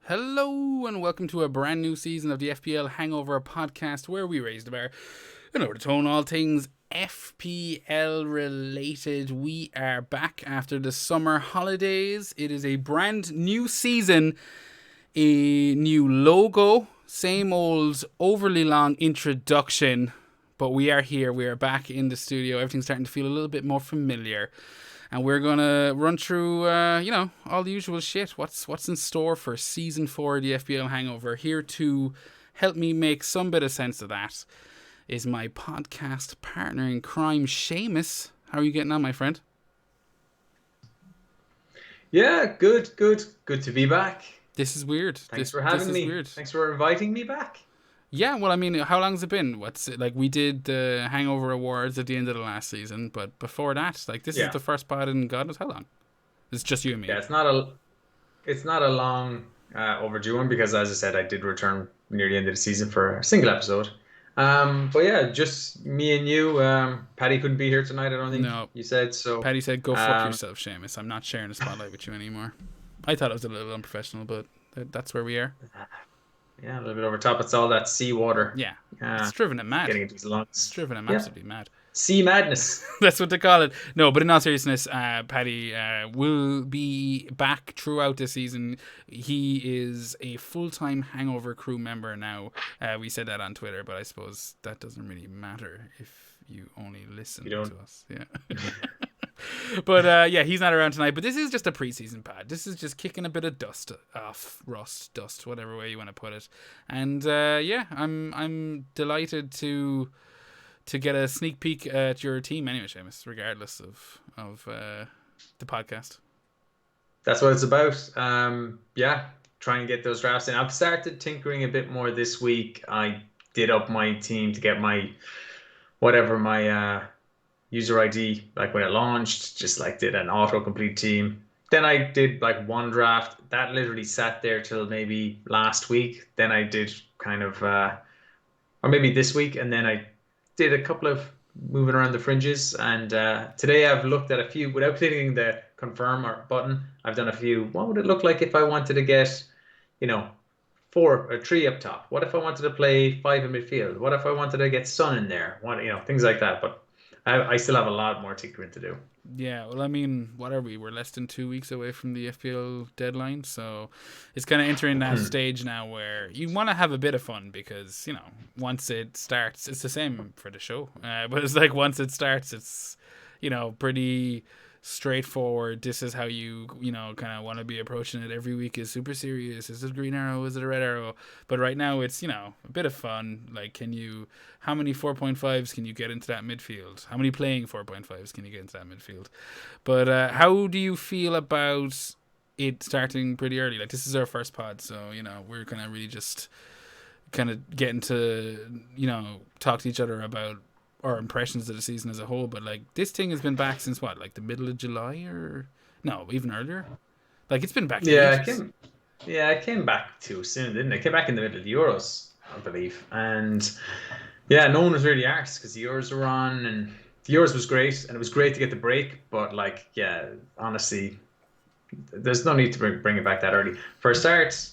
Hello and welcome to a brand new season of the FPL Hangover podcast where we raise the bar in order to tone all things FPL related. We are back after the summer holidays. It is a brand new season, a new logo, same old overly long introduction, but we are here, we are back in the studio. Everything's starting to feel a little bit more familiar. And we're going to run through, all the usual shit. What's in store for Season 4 of the FPL Hangover. Here to help me make some bit of sense of that is my podcast partner in crime, Seamus. How are you getting on, my friend? Yeah, good to be back. This is weird. Thanks for having me. Weird. Thanks for inviting me back. Yeah, well, I mean, how long has it been? What's it like? We did the Hangover Awards at the end of the last season, but before that, this is the first pod in God knows how long. It's just you and me. Yeah, it's not a long overdue one because, as I said, I did return near the end of the season for a single episode. But yeah, just me and you. Patty couldn't be here tonight. I don't think. No, you said so. Patty said, "Go fuck yourself, Seamus. I'm not sharing the spotlight with you anymore." I thought it was a little unprofessional, but that's where we are. Yeah, a little bit over top. It's all that sea water. Yeah, it's driven him mad. Getting into his lungs. It's driven him absolutely mad. Sea madness. That's what they call it. No, but in all seriousness, Paddy will be back throughout the season. He is a full-time Hangover crew member now. We said that on Twitter, but I suppose that doesn't really matter if you only listen to us. Yeah. But he's not around tonight. But this is just a preseason pad. This is just kicking a bit of dust off, dust, whatever way you want to put it. And I'm delighted to get a sneak peek at your team anyway, Seamus, regardless of the podcast. That's what it's about. Trying to get those drafts in. I've started tinkering a bit more this week. I did up my team to get my user ID, like when it launched, just like did an autocomplete team. Then I did like one draft that literally sat there till maybe last week. Then I did kind of, or maybe this week, and then I did a couple of moving around the fringes. And today I've looked at a few without clicking the confirm button. I've done a few. What would it look like if I wanted to get, 4 or 3 up top? What if I wanted to play 5 in midfield? What if I wanted to get Son in there? Things like that. But I still have a lot more tinkering to do. Yeah, well, I mean, what are we? We're less than 2 weeks away from the FPL deadline, so it's kind of entering that stage now where you want to have a bit of fun because, once it starts, it's the same for the show, but it's like once it starts, it's, pretty straightforward. This is how you kind of want to be approaching it. Every week is super serious. Is it a green arrow? Is it a red arrow? But right now it's a bit of fun. Like, how many 4.5s can you get into that midfield? How many playing 4.5s can you get into that midfield? But how do you feel about it starting pretty early? Like, this is our first pod, so we're kind of really just kind of getting to talk to each other about our impressions of the season as a whole. But like, this thing has been back since what, like the middle of July, or no, even earlier? Like, it's been back. It came back too soon, didn't it? It came back in the middle of the Euros, I believe. And yeah, no one was really arsed because the Euros were on, and the Euros was great, and it was great to get the break. But like, yeah, honestly, there's no need to bring it back that early. For a start,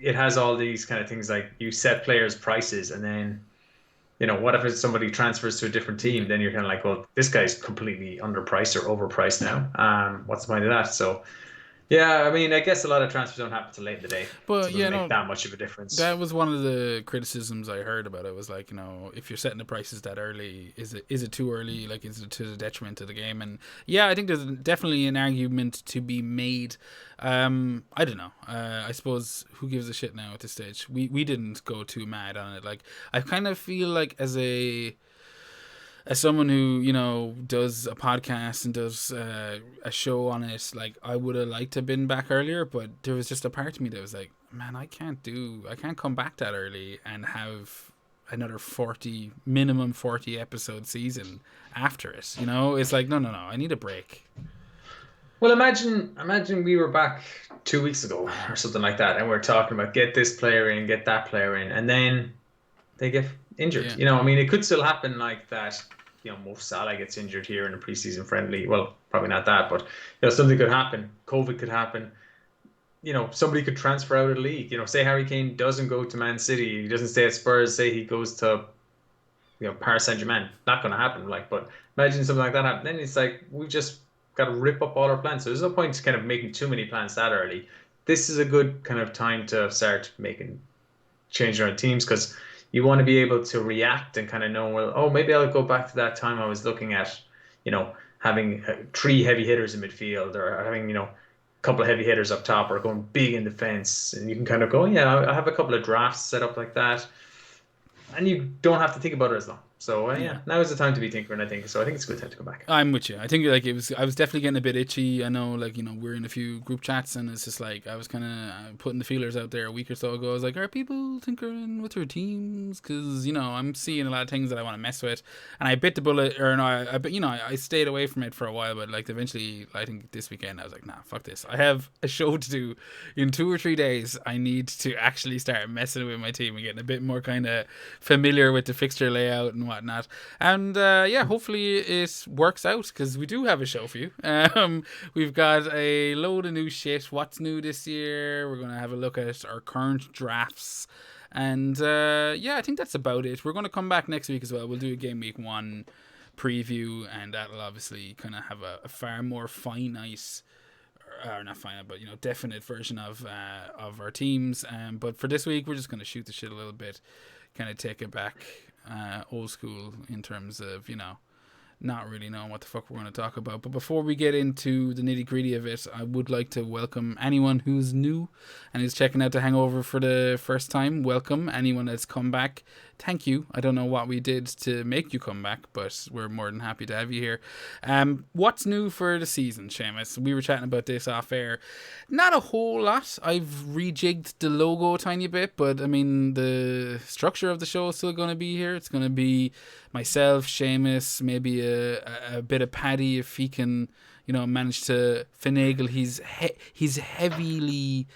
it has all these kind of things like you set players' prices, and then what if somebody transfers to a different team? Then you're kind of like, well, this guy's completely underpriced or overpriced now. What's the point of that? So, yeah, I mean, I guess a lot of transfers don't happen till late in the day. But so it doesn't make that much of a difference. That was one of the criticisms I heard about it. Was like, if you're setting the prices that early, is it too early? Like, is it to the detriment of the game? And yeah, I think there's definitely an argument to be made. I don't know. I suppose who gives a shit now at this stage? We didn't go too mad on it. Like, I kind of feel like as someone who does a podcast and does a show on it, like, I would have liked to have been back earlier, but there was just a part of me that was like, man, I can't come back that early and have another minimum 40 episode season after it. It's like, no, I need a break. Well, imagine we were back 2 weeks ago or something like that, and we're talking about get this player in, get that player in, and then they get injured. Yeah. I mean, it could still happen like that. Mo Salah gets injured here in a preseason friendly. Well, probably not that, but something could happen. COVID could happen. somebody could transfer out of the league. Say Harry Kane doesn't go to Man City, he doesn't stay at Spurs, say he goes to Paris Saint-Germain. Not going to happen. Like, but imagine something like that happen. Then it's like we just got to rip up all our plans. So there's no point kind of making too many plans that early. This is a good kind of time to start making change around teams because you want to be able to react and kind of know, well, oh, maybe I'll go back to that time I was looking at, having three heavy hitters in midfield or having, a couple of heavy hitters up top or going big in defense. And you can kind of go, yeah, I have a couple of drafts set up like that. And you don't have to think about it as long. So yeah, now is the time to be tinkering, I think. So I think it's a good time to come back. I'm with you. I think like I was definitely getting a bit itchy. I know, like, we're in a few group chats, and it's just like I was kind of putting the feelers out there a week or so ago. I was like, are people tinkering with their teams? Because I'm seeing a lot of things that I want to mess with, and I bit the bullet, or no, I stayed away from it for a while, but like eventually, I think this weekend I was like, nah, fuck this. I have a show to do in 2 or 3 days. I need to actually start messing with my team and getting a bit more kind of familiar with the fixture layout and whatnot. And hopefully it works out because we do have a show for you. We've got a load of new shit. What's new this year? We're going to have a look at our current drafts. And I think that's about it. We're going to come back next week as well. We'll do a game week 1 preview, and that'll obviously kind of have a far more finite, or not finite, but definite version of our teams. But for this week, we're just going to shoot the shit a little bit, kind of take it back old school in terms of not really knowing what the fuck we're going to talk about. But before we get into the nitty gritty of it, I would like to welcome anyone who's new and is checking out the Hangover for the first time. Welcome. Anyone that's come back, thank you. I don't know what we did to make you come back, but we're more than happy to have you here. What's new for the season, Seamus? We were chatting about this off air. Not a whole lot. I've rejigged the logo a tiny bit, but I mean, the structure of the show is still going to be here. It's going to be myself, Seamus, maybe a bit of Paddy if he can, manage to finagle his heavily,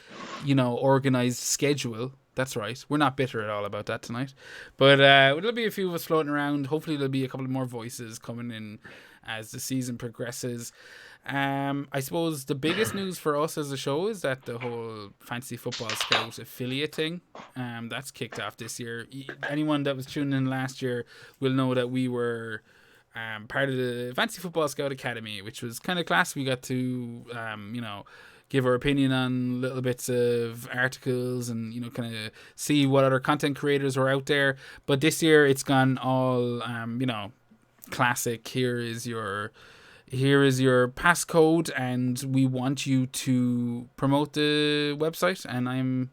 organized schedule. That's right. We're not bitter at all about that tonight. But there'll be a few of us floating around. Hopefully there'll be a couple more voices coming in as the season progresses. I suppose the biggest news for us as a show is that the whole Fantasy Football Scout affiliate thing, that's kicked off this year. Anyone that was tuning in last year will know that we were part of the Fantasy Football Scout Academy, which was kind of class. We got to, give our opinion on little bits of articles and, kind of see what other content creators were out there. But this year it's gone all, classic. Here is your passcode, and we want you to promote the website, and I'm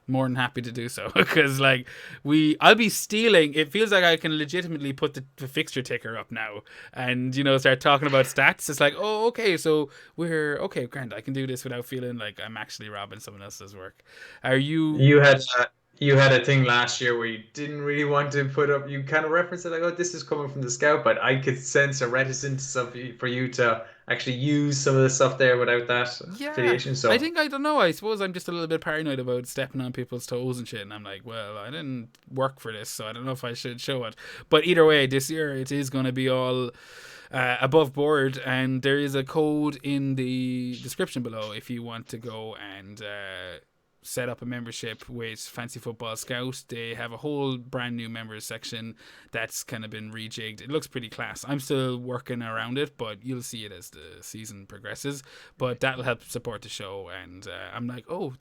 more than happy to do so because I'll be stealing. It feels like I can legitimately put the fixture ticker up now and start talking about stats. It's like, oh, okay, so we're okay, grand, I can do this without feeling like I'm actually robbing someone else's work. Are you You had a thing last year where you didn't really want to put up. You kind of referenced it like, "Oh, this is coming from the scout," but I could sense a reticence for you to actually use some of the stuff there without that affiliation. So I think, I don't know, I suppose I'm just a little bit paranoid about stepping on people's toes and shit, and I'm like, well, I didn't work for this, so I don't know if I should show it. But either way, this year it is going to be all above board, and there is a code in the description below if you want to go and set up a membership with Fancy Football Scout. They have a whole brand new members section that's kind of been rejigged. It looks pretty class. I'm still working around it, but you'll see it as the season progresses. But that'll help support the show, and I'm like, oh,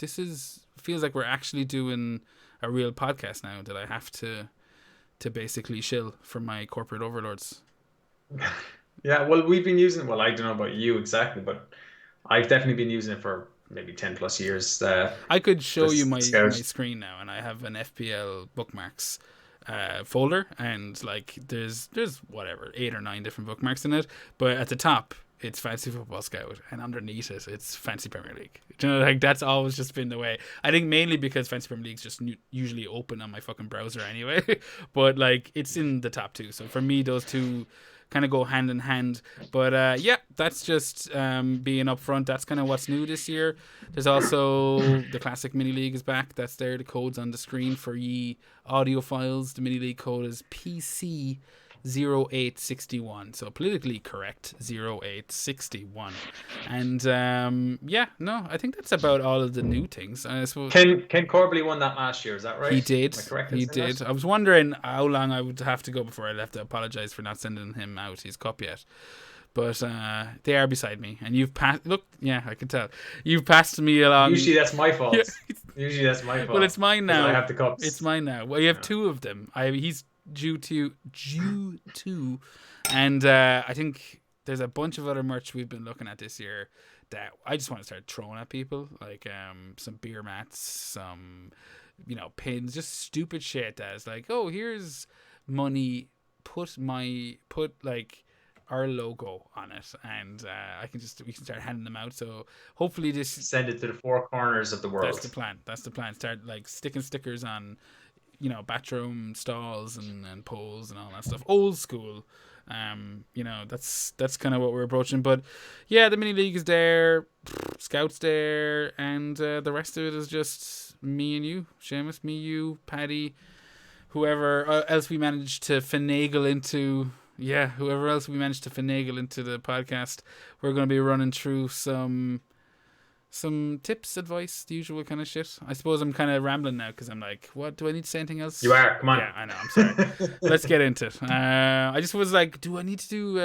feels like we're actually doing a real podcast now that I have to basically shill for my corporate overlords. Yeah, well, we've been using. Well, I don't know about you exactly, but I've definitely been using it for maybe 10 plus years. I could show you my screen now, and I have an FPL bookmarks folder, and there's whatever 8 or 9 different bookmarks in it, but at the top it's Fantasy Football Scout, and underneath it it's Fantasy Premier League. That's always just been the way. I think mainly because Fantasy Premier League's just usually open on my fucking browser anyway, but it's in the top 2, so for me those two kind of go hand in hand. But that's just being upfront. That's kind of what's new this year. There's also the classic mini league is back. That's there. The code's on the screen for ye audiophiles. The mini league code is PC S04E01. So politically correct 0861. And I think that's about all of the new things. I suppose Ken Corbally won that last year. Is that right? he did. Am I correct in He saying did. that? I was wondering how long I would have to go before I'd have to apologize for not sending him out his cup yet. But they are beside me, and you've passed. Look, yeah, I can tell you've passed me along. Usually that's my fault. Yeah. Usually that's my fault. Well, it's mine now. I have the cups. It's mine now. Well, you have two of them. He's due to, and I think there's a bunch of other merch we've been looking at this year that I just want to start throwing at people, like some beer mats, some pins, just stupid shit that's like, oh, here's money, put like our logo on it, and we can start handing them out. So hopefully this send it to the four corners of the world. That's the plan. Start like sticking stickers on, bathroom stalls and poles and all that stuff. Old school. That's kind of what we're approaching. But yeah, the mini league is there, Scouts there, and the rest of it is just me and you, Seamus, me, you, Paddy, whoever else we managed to finagle into. Yeah, whoever else we managed to finagle into the podcast, we're going to be running through some tips, advice, the usual kind of shit. I suppose I'm kind of rambling now because I'm like, what, do I need to say anything else? You are, come on. Yeah, I know, I'm sorry. Let's get into it. I just was like, do I need to do,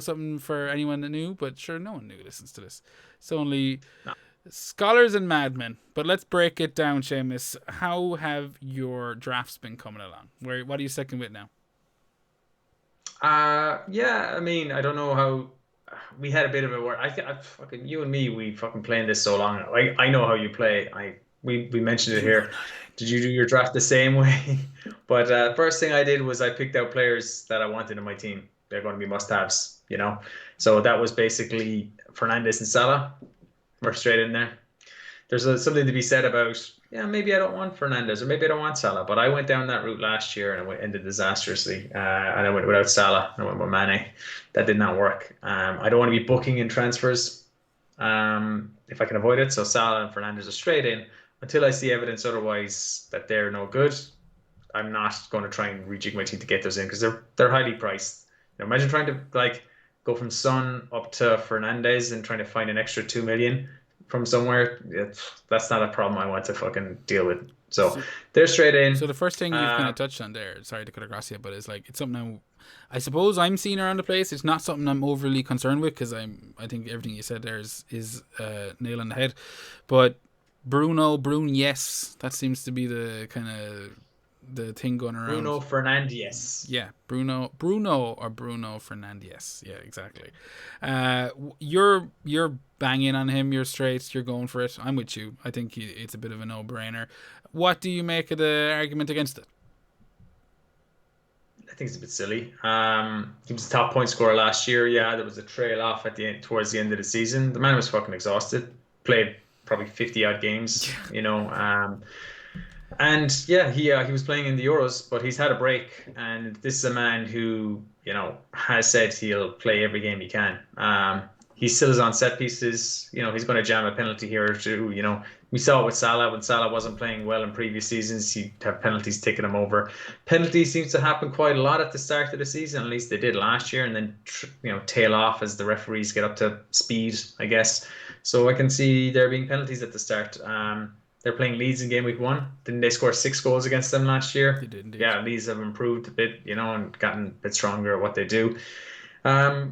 something for anyone that knew? But sure, no one new listens to this. It's only scholars and madmen. But let's break it down, Seamus. How have your drafts been coming along? What are you second with now? I mean, I don't know how we had a bit of a work. I fucking you and me, we fucking playing this so long. I know how you play. We mentioned it here. Did you do your draft the same way? But first thing I did was I picked out players that I wanted in my team. They're going to be must-haves, So that was basically Fernandes and Salah. We're straight in there. There's something to be said about, maybe I don't want Fernandes or maybe I don't want Salah, but I went down that route last year and it ended disastrously. And I went without Salah and I went with Mane. That did not work. I don't want to be booking in transfers if I can avoid it. So Salah and Fernandes are straight in until I see evidence otherwise that they're no good. I'm not going to try and rejig my team to get those in because they're highly priced. Imagine trying to go from Son up to Fernandes and trying to find an extra 2 million from somewhere. That's not a problem I want to fucking deal with. So they're straight in. So the first thing you've kind of touched on there, sorry to cut across you, but it's like, it's something I suppose I'm seeing around the place. It's not something I'm overly concerned with because I think everything you said there is nail on the head. But Bruno, yes, that seems to be the kind of the thing going around. Bruno Fernandes. Yeah, Bruno Fernandes. Yeah, exactly. You're banging on him. You're straight. You're going for it. I'm with you. I think it's a bit of a no-brainer. What do you make of the argument against it? I think it's a bit silly. He was the top point scorer last year. Yeah, there was a trail off towards the end of the season. The man was fucking exhausted. Played probably 50 odd games. And yeah, he was playing in the Euros, but he's had a break. And this is a man who, has said he'll play every game he can. He still is on set pieces. He's going to jam a penalty here or two. We saw it with Salah. When Salah wasn't playing well in previous seasons, he'd have penalties taking him over. Penalties seems to happen quite a lot at the start of the season. At least they did last year, and then tail off as the referees get up to speed, I guess. So I can see there being penalties at the start. They're playing Leeds in game week 1. Didn't they score 6 goals against them last year? They did indeed. Yeah, Leeds have improved a bit, and gotten a bit stronger at what they do. I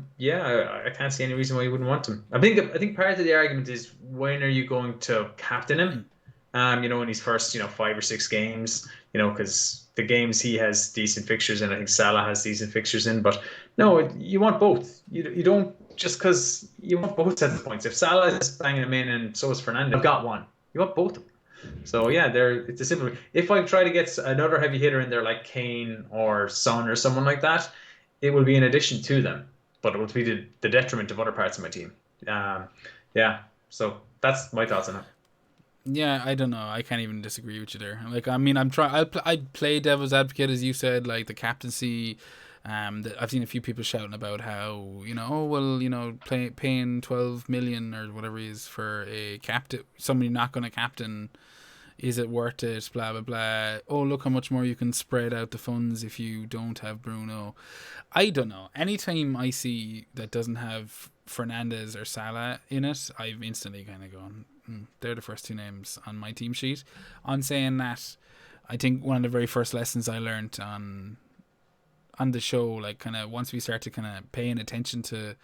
can't see any reason why you wouldn't want him. I think part of the argument is, when are you going to captain him? In his first 5 or 6 games, because the games he has decent fixtures in. I think Salah has decent fixtures in, but no, you want both. You don't, just because you want both sets of points. If Salah is banging them in and so is Fernandes, I've got one. You want both of them. So yeah, it's a simple. If I try to get another heavy hitter in there like Kane or Son or someone like that, it will be in addition to them, but it will be the detriment of other parts of my team. So that's my thoughts on it. Yeah, I don't know. I can't even disagree with you there. Like, I mean, I'd play devil's advocate, as you said, like the captaincy. I've seen a few people shouting about how, paying 12 million or whatever he is for a captain, somebody not going to captain, Is it worth it? Blah, blah, blah. Oh, look how much more you can spread out the funds if you don't have Bruno. I don't know. Anytime I see that doesn't have Fernandes or Salah in it, I've instantly kind of gone, they're the first two names on my team sheet. On saying that, I think one of the very first lessons I learned on the show, like kind of once we started kind of paying attention to,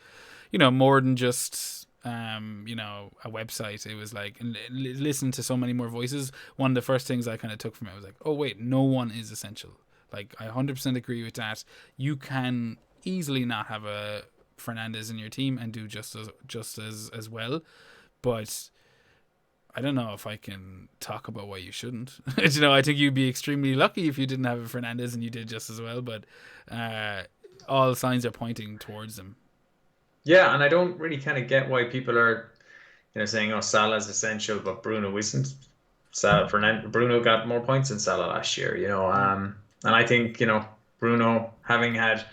more than just a website, it was like listen to so many more voices. One of the first things I kind of took from it was like, oh wait, no one is essential. Like I 100% agree with that. You can easily not have a Fernandes in your team and do just as well, but I don't know if I can talk about why you shouldn't. I think you'd be extremely lucky if you didn't have a Fernandes and you did just as well, but all signs are pointing towards them. Yeah, and I don't really kind of get why people are, saying, "Oh, Salah's essential, but Bruno isn't." Bruno got more points than Salah last year, and I think Bruno having had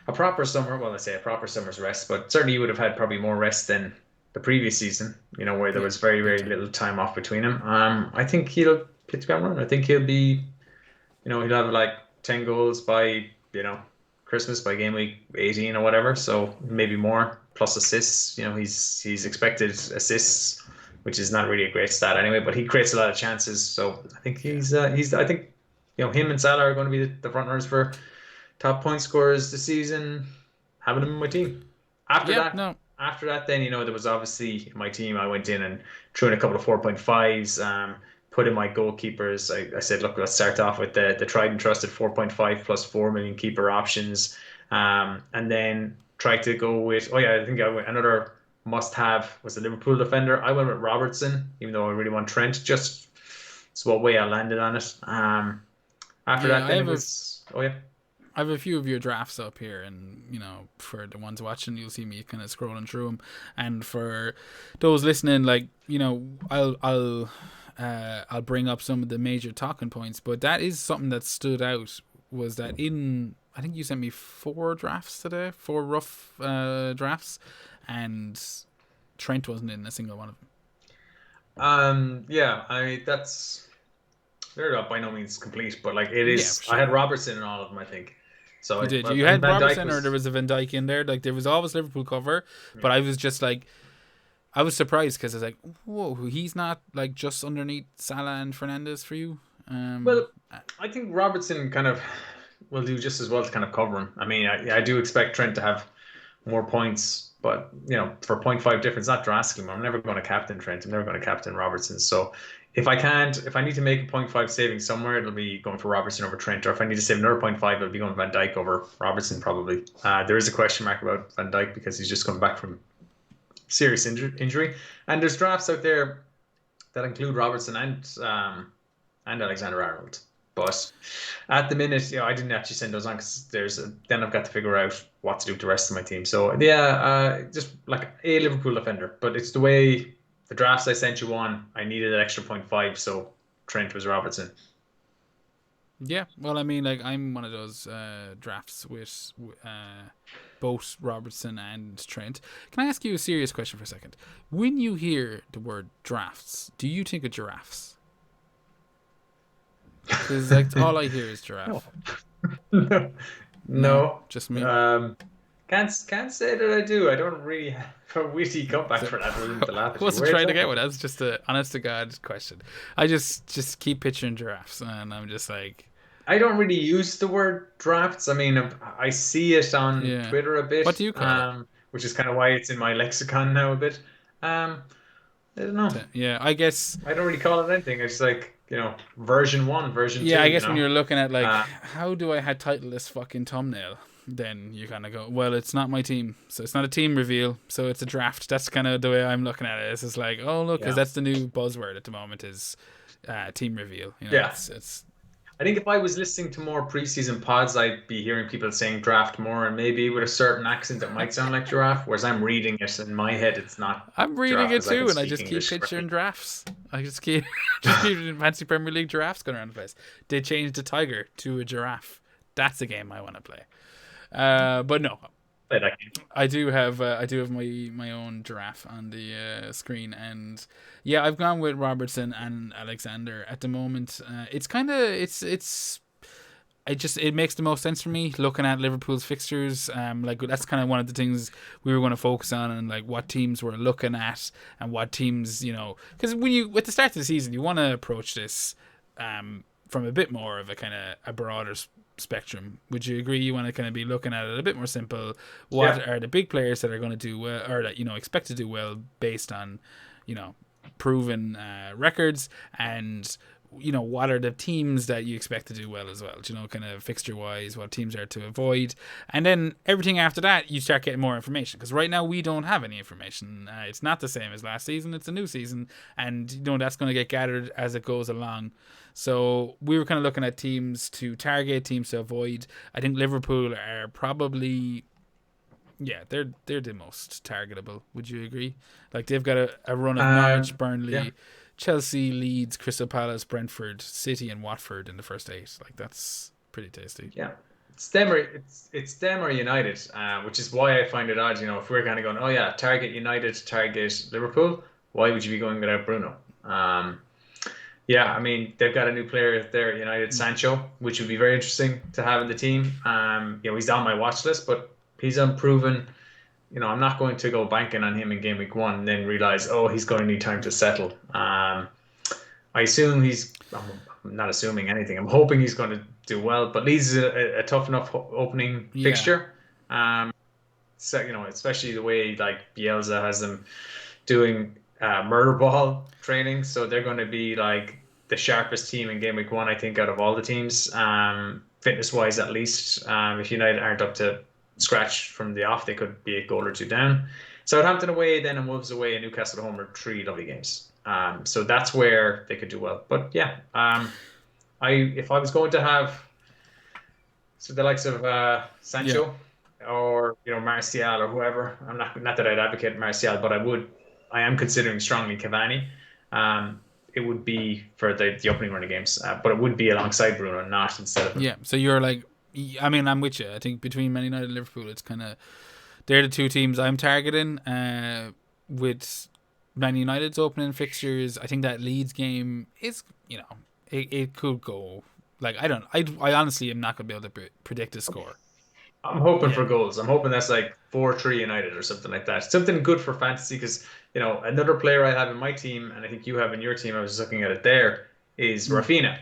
a proper summer, well, I say a proper summer's rest, but certainly he would have had probably more rest than the previous season, where there was very, very little time off between him. I think he'll hit the ground running. I think he'll be, he'll have like 10 goals by, Christmas, by game week 18 or whatever. So maybe more, plus assists. He's expected assists, which is not really a great stat anyway, but he creates a lot of chances. So I think I think, him and Salah are going to be the front runners for top point scorers this season. Having him in my team. After that, then, there was obviously my team. I went in and threw in a couple of 4.5s, put in my goalkeepers. I said, look, let's start off with the tried and trusted 4.5 plus 4 million keeper options. And then tried to go with, I think another must have was the Liverpool defender. I went with Robertson, even though I really want Trent. Just it's what way I landed on it. After that, then it was, I have a few of your drafts up here, and for the ones watching, you'll see me kind of scrolling through them. And for those listening, like I'll bring up some of the major talking points. But that is something that stood out. Was that I think you sent me 4 drafts today, 4 rough drafts, and Trent wasn't in a single one of them. They're not by no means complete, but like it is. Sure. I had Robertson in all of them, I think. So you did. You had Robertson, or there was a Van Dijk in there. Like there was always Liverpool cover, but I was just like, I was surprised because I was like, whoa, he's not like just underneath Salah and Fernandes for you. Well, I think Robertson kind of will do just as well to kind of cover him. I mean, I do expect Trent to have more points, but for 0.5 difference, not drastically. I'm never going to captain Trent. I'm never going to captain Robertson. So if I need to make a 0.5 saving somewhere, it'll be going for Robertson over Trent. Or if I need to save another 0.5, it'll be going Van Dijk over Robertson probably. There is a question mark about Van Dijk because he's just coming back from serious injury. And there's drafts out there that include Robertson and Alexander-Arnold. But at the minute, I didn't actually send those on because then I've got to figure out what to do with the rest of my team. So just like a Liverpool defender. But it's the way the drafts I sent you on, I needed an extra 0.5, so Trent was Robertson. Yeah, well, I mean, like I'm one of those drafts with both Robertson and Trent. Can I ask you a serious question for a second? When you hear the word drafts, do you think of giraffes? Because like all I hear is giraffe. No, just me. Can't say that I do. I don't really have a witty comeback for that. I wasn't trying to get one. That's just an honest to God question. I just keep picturing giraffes, and I'm just like, I don't really use the word drafts. I mean, I see it on Twitter a bit. What do you call it? Which is kind of why it's in my lexicon now a bit. I don't know. Yeah, I guess I don't really call it anything. It's like version 1, version 2. Yeah, I guess when you're looking at like, how do I title this fucking thumbnail? Then you kind of go, well, it's not my team, so it's not a team reveal, so it's a draft. That's kind of the way I'm looking at it. It's just like, oh look, because that's the new buzzword at the moment is team reveal. It's I think if I was listening to more preseason pods, I'd be hearing people saying draft more, and maybe with a certain accent that might sound like giraffe, whereas I'm reading it in my head, it's not. I'm reading it too, and I just keep picturing drafts. I just keep fancy Premier League giraffes going around the place. They changed the tiger to a giraffe. That's a game I want to play. But no, Play that game. I do have my own giraffe on the screen, and yeah, I've gone with Robertson and Alexander at the moment. It's kind of it's it makes the most sense for me looking at Liverpool's fixtures. Like that's kind of one of the things we were going to focus on, and like what teams we're looking at and what teams, because when you at the start of the season you want to approach this from a bit more of a kind of a broader spectrum. Would you agree? You want to kind of be looking at it a bit more simple. What are the big players that are going to do well, or that expect to do well based on proven records, and what are the teams that you expect to do well as well, kind of fixture wise, what teams are to avoid, and then everything after that you start getting more information, because right now we don't have any information. It's not the same as last season, it's a new season, and that's going to get gathered as it goes along. So we were kind of looking at teams to target, teams to avoid. I think Liverpool are probably, yeah, they're the most targetable. Would you agree? Like they've got a run of Norwich, Burnley, Yeah. Chelsea, Leeds, Crystal Palace, Brentford, City, and Watford in the first 8. Like that's pretty tasty. Yeah. It's them or United, which is why I find it odd. If we're kind of going, oh yeah, target United, target Liverpool, why would you be going without Bruno? Yeah, I mean they've got a new player there at United, Sancho, which would be very interesting to have in the team. He's on my watch list, but he's unproven. I'm not going to go banking on him in game week 1 and then realize, oh, he's going to need time to settle. I assume I'm not assuming anything. I'm hoping he's going to do well, but Leeds is a tough enough opening fixture. So, especially the way like Bielsa has them doing murder ball training. So they're going to be like the sharpest team in game week 1, I think, out of all the teams, fitness wise, at least. If United aren't up to scratch from the off, they could be a goal or 2 down. Southampton away, then, and Wolves away, and Newcastle at home are 3 lovely games. So that's where they could do well. But yeah, if I was going to have the likes of Sancho or Martial or whoever, I'm not that I'd advocate Martial, but I am considering strongly Cavani. It would be for the opening run of games, but it would be alongside Bruno, not instead of him. Yeah, so you're like, I mean, I'm with you. I think between Man United and Liverpool, it's kind of, they're the 2 teams I'm targeting. With Man United's opening fixtures, I think that Leeds game is, it could go. Like, I honestly am not going to be able to predict a score. I'm hoping for goals. I'm hoping that's like 4-3 United or something like that. Something good for fantasy, because another player I have in my team, and I think you have in your team, I was just looking at it there, is Rafinha.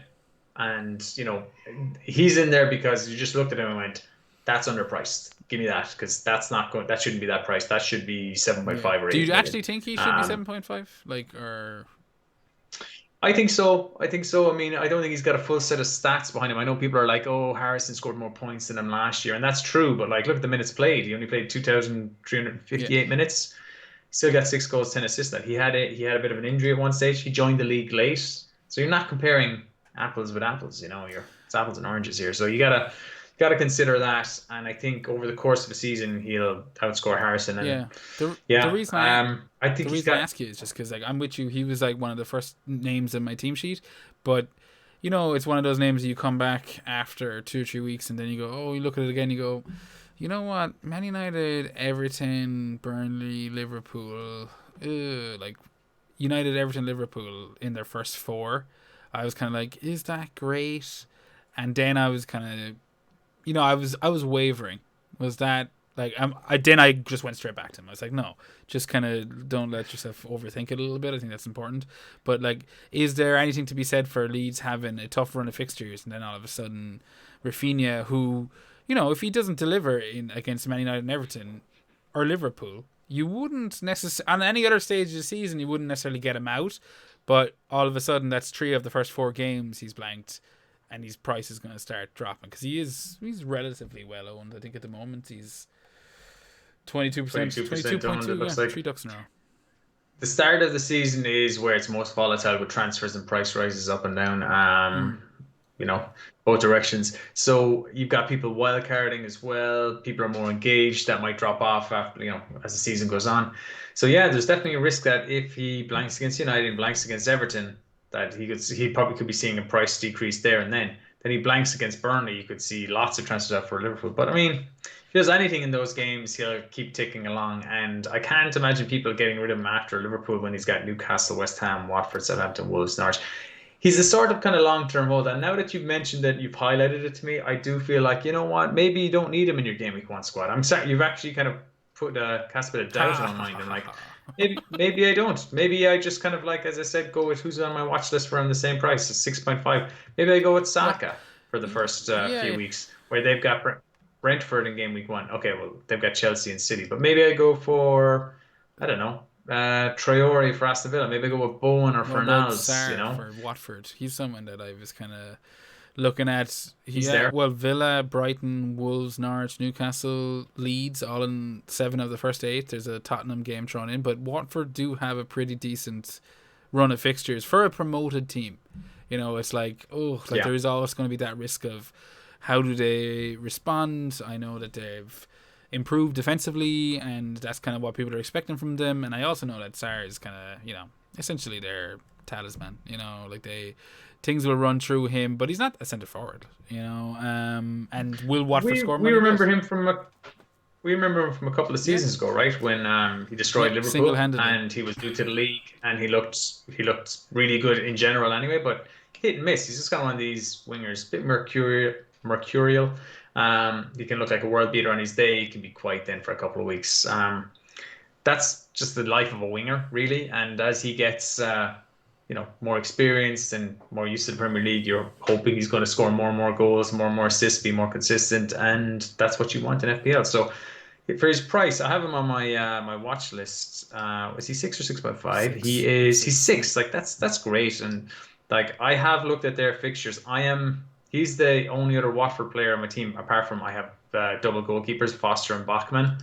And he's in there because you just looked at him and went, that's underpriced. Give me that, because that shouldn't be that price. That should be 7.5 or 8. Do you actually think he should be 7.5? Like, or I think so. I mean, I don't think he's got a full set of stats behind him. I know people are like, oh, Harrison scored more points than him last year, and that's true. But like, look at the minutes played. He only played 2,358 minutes. He still got 6 goals, 10 assists. That he had a bit of an injury at one stage. He joined the league late, so you're not comparing apples with apples. It's apples and oranges here. So you gotta consider that. And I think over the course of the season, he'll outscore Harrison. And the reason I think I ask you is just because like I'm with you. He was like one of the first names in my team sheet, but it's one of those names that you come back after 2 or 3 weeks and then you go, oh, you look at it again, you go, you know what, Man United, Everton, Burnley, Liverpool, like United, Everton, Liverpool in their first 4. I was kind of like, is that great? And then I was kind of, I was wavering. Was that like then I just went straight back to him. I was like, no, just kind of don't let yourself overthink it a little bit. I think that's important. But like, is there anything to be said for Leeds having a tough run of fixtures and then all of a sudden Rafinha, who, if he doesn't deliver against Man United and Everton or Liverpool, you wouldn't necessarily, on any other stage of the season, you wouldn't necessarily get him out. But all of a sudden, that's 3 of the first 4 games he's blanked, and his price is going to start dropping because he's relatively well owned. I think at the moment he's 22%, 22.2, looks like 3 ducks in a row. The start of the season is where it's most volatile with transfers and price rises up and down. Both directions. So you've got people wildcarding as well. People are more engaged. That might drop off after, as the season goes on. So yeah, there's definitely a risk that if he blanks against United and blanks against Everton, that he probably could be seeing a price decrease there and then any blanks against Burnley, you could see lots of transfers out for Liverpool. But I mean, if he does anything in those games, he'll keep ticking along. And I can't imagine people getting rid of him after Liverpool when he's got Newcastle, West Ham, Watford, Southampton, Wolves, Norwich. He's a sort of kind of long-term hold. And now that you've mentioned that, you've highlighted it to me, I do feel like, you know what, maybe you don't need him in your game week 1 squad. I'm sorry, you've actually kind of cast a bit of doubt in my mind. I'm like, maybe I don't. Maybe I just kind of, like, as I said, go with who's on my watch list for around the same price, 6.5. Maybe I go with Saka for the first few weeks, where they've got Brentford in game week 1. Okay, well, they've got Chelsea and City, but maybe I go for, I don't know, Traore for Aston Villa. Maybe I go with Bowen or Fornals, you know, for Watford. He's someone that I was kind of looking at. He's there. Well, Villa, Brighton, Wolves, Norwich, Newcastle, Leeds, all in 7 of the first 8. There's a Tottenham game thrown in, but Watford do have a pretty decent run of fixtures for a promoted team. You know, it's like, there is always going to be that risk of how do they respond. I know that they've improved defensively, and that's kind of what people are expecting from them. And I also know that Sarr is kind of, you know, essentially their talisman. You know, like things will run through him, but he's not a centre forward. You know, and will Watford score? We remember him from a couple of seasons ago, right? When he destroyed Liverpool, single-handedly, and he was due to the league, and he looked really good in general anyway, but hit and miss. He's just got one of these wingers, a bit mercurial. He can look like a world beater on his day. He can be quiet then for a couple of weeks. That's just the life of a winger, really. And as he gets, more experienced and more used to the Premier League, you're hoping he's going to score more and more goals, more and more assists, be more consistent, and that's what you want in FPL. So for his price, I have him on my watch list. Is he 6 or 6.5? He's 6. Like that's great. And like I have looked at their fixtures. He's the only other Watford player on my team, apart from I have double goalkeepers, Foster and Bachmann.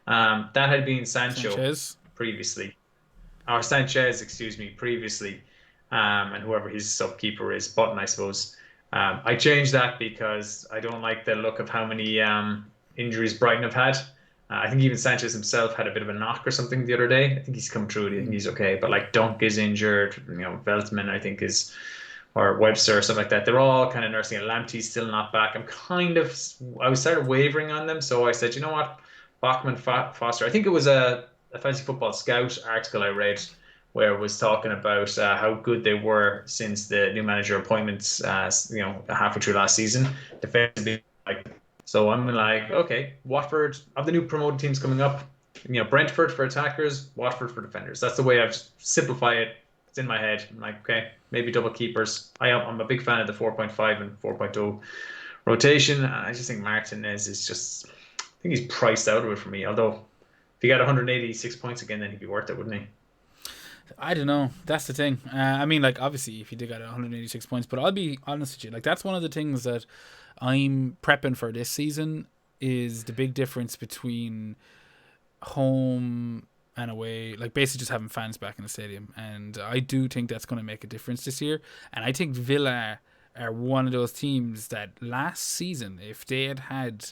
That had been Sanchez previously. Or Sanchez, excuse me, previously. And whoever his sub-keeper is, Button, I suppose. I changed that because I don't like the look of how many injuries Brighton have had. I think even Sanchez himself had a bit of a knock or something the other day. I think he's come through. I think he's okay. But like Dunk is injured. You know, Veltman, I think, or Webster or something like that. They're all kind of nursing it. Lamptey's still not back. I was started wavering on them. So I said, you know what? Bachmann, Foster. I think it was a Fantasy Football Scout article I read where it was talking about how good they were since the new manager appointments, halfway through last season. Defensively, so I'm like, okay, Watford, of the new promoted teams coming up, Brentford for attackers, Watford for defenders. That's the way I've simplified it. It's in my head. I'm like, okay, maybe double keepers. I'm a big fan of the 4.5 and 4.0 rotation. I just think Martinez is I think he's priced out of it for me. Although, if he got 186 points again, then he'd be worth it, wouldn't he? I don't know. That's the thing. I mean, like, obviously, if he did get 186 points, but I'll be honest with you. Like, that's one of the things that I'm prepping for this season is the big difference between home and away. Like, basically just having fans back in the stadium. And I do think that's going to make a difference this year. And I think Villa are one of those teams that last season, if they had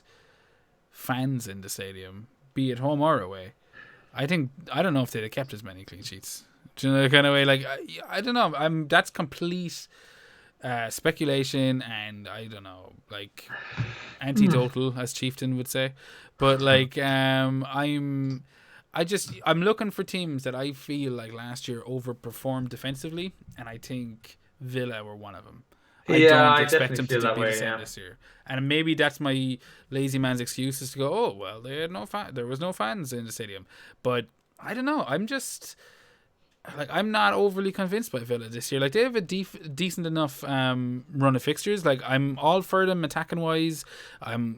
fans in the stadium, be it home or away, I don't know if they'd have kept as many clean sheets. Do you know the kind of way? Like, I don't know. That's complete speculation, and I don't know, like, anecdotal, as Chieftain would say. But like, I'm looking for teams that I feel like last year overperformed defensively, and I think Villa were one of them. I don't expect them to be the same this year. And maybe that's my lazy man's excuse, is to go, oh, well, there was no fans in the stadium. But I don't know. I'm not overly convinced by Villa this year. Like, they have a decent enough run of fixtures. Like, I'm all for them attacking wise.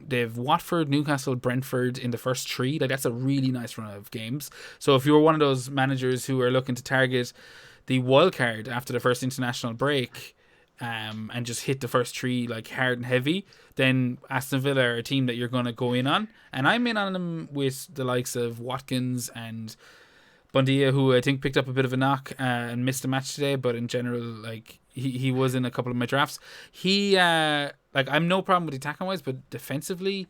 They have Watford, Newcastle, Brentford in the first 3. Like, that's a really nice run of games. So if you're one of those managers who are looking to target the wild card after the first international break, and just hit the first 3 like hard and heavy, then Aston Villa are a team that you're going to go in on. And I'm in on them with the likes of Watkins and Buendia, who I think picked up a bit of a knock and missed a match today, but in general, like, he was in a couple of my drafts. I'm no problem with attacking wise, but defensively,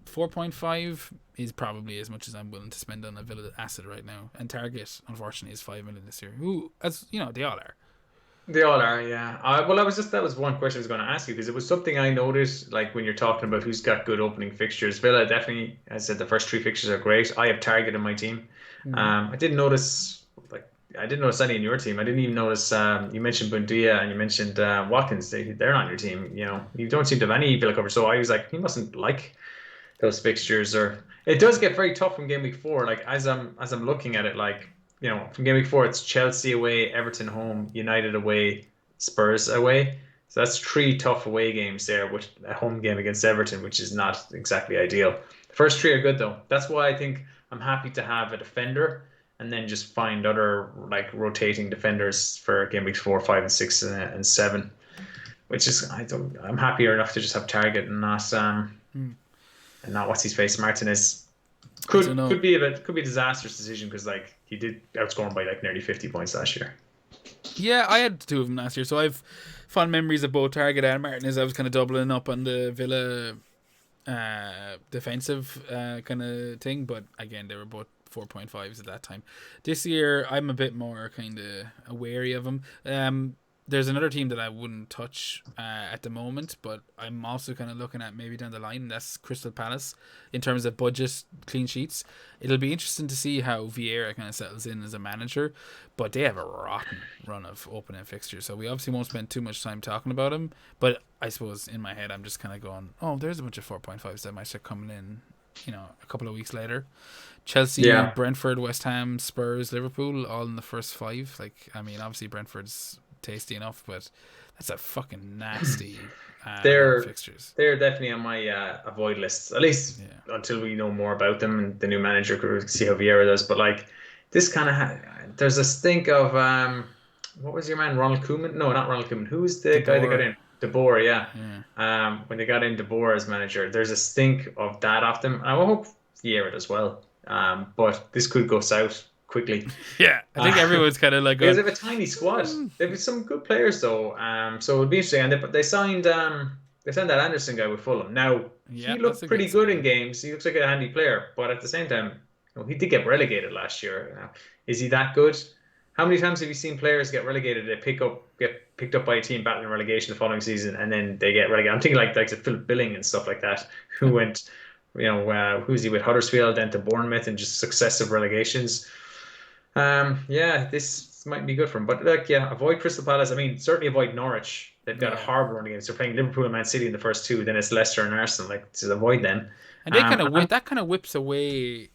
4.5 is probably as much as I'm willing to spend on a Villa asset right now. And target, unfortunately, is 5 million this year. Who, as you know, they all are. They all are, yeah. Well, that was one question I was going to ask you because it was something I noticed, like when you're talking about who's got good opening fixtures. Villa definitely, as I said, the first three fixtures are great. I have Target in my team. Mm. I didn't notice, like, I didn't notice any in your team. I didn't even notice. You mentioned Bundia and you mentioned Watkins. They're not in your team. You know, you don't seem to have any Villa cover. So I was like, he mustn't like those fixtures. Or it does get very tough from game week 4. Like as I'm looking at it, like from game week 4, it's Chelsea away, Everton home, United away, Spurs away. So that's three tough away games there, with a home game against Everton, which is not exactly ideal. The first three are good though. That's why I think I'm happy to have a defender and then just find other like rotating defenders for game weeks 4, 5, and 6 and 7. Which is I'm happier enough to just have Target Mm. and not what's his face Martinez. I don't Could know. be a disastrous decision because like he did outscore him by like nearly 50 points last year. Yeah, I had two of them last year, so I've fond memories of both Target and Martinez. I was kind of doubling up on the Villa defensive kind of thing, but again, they were both 4.5s at that time. This year, I'm a bit more kind of wary of them. There's another team that I wouldn't touch at the moment, but I'm also kind of looking at maybe down the line. And that's Crystal Palace in terms of budget clean sheets. It'll be interesting to see how Vieira kind of settles in as a manager, but they have a rotten run of opening fixtures, so we obviously won't spend too much time talking about them. But I suppose in my head, I'm just kind of going, oh, there's a bunch of 4.5s that might start coming in, a couple of weeks later. Chelsea, Yeah, Brentford, West Ham, Spurs, Liverpool, all in the first 5. Like, I mean, obviously Brentford's tasty enough, but that's a fucking nasty run of they're fixtures. they're definitely on my avoid list, at least Yeah. until we know more about them and the new manager could see how Vieira does. But like this kind of there's a stink of what was your man Ronald Koeman? No, not Ronald Koeman. Who's the De guy that got Boer. in? De Boer, yeah. Yeah. When they got in De Boer as manager, there's a stink of that off them. I hope Vieira does well. But this could go south quickly. Yeah. I think Uh, everyone's kind of like because going, they have a tiny squad. "Hmm, They have some good players though. So it'd be interesting. And they signed that Anderson guy with Fulham. Now yeah, he that's looked a pretty good good in signing." games. He looks like a handy player, but at the same time, he did get relegated last year. Now, is he that good? How many times have you seen players get relegated? They get picked up by a team battling relegation the following season, and then they get relegated. I'm thinking like Philip Billing and stuff like that, who went, who's he with Huddersfield, then to Bournemouth, and just successive relegations. Yeah, this might be good for him. But like, yeah, avoid Crystal Palace. I mean, certainly avoid Norwich. They've got a Yeah. horrible run against. They're playing Liverpool and Man City in the first two. Then it's Leicester and Arsenal. Like, to avoid them. And they kind of I'm, that kind of whips away,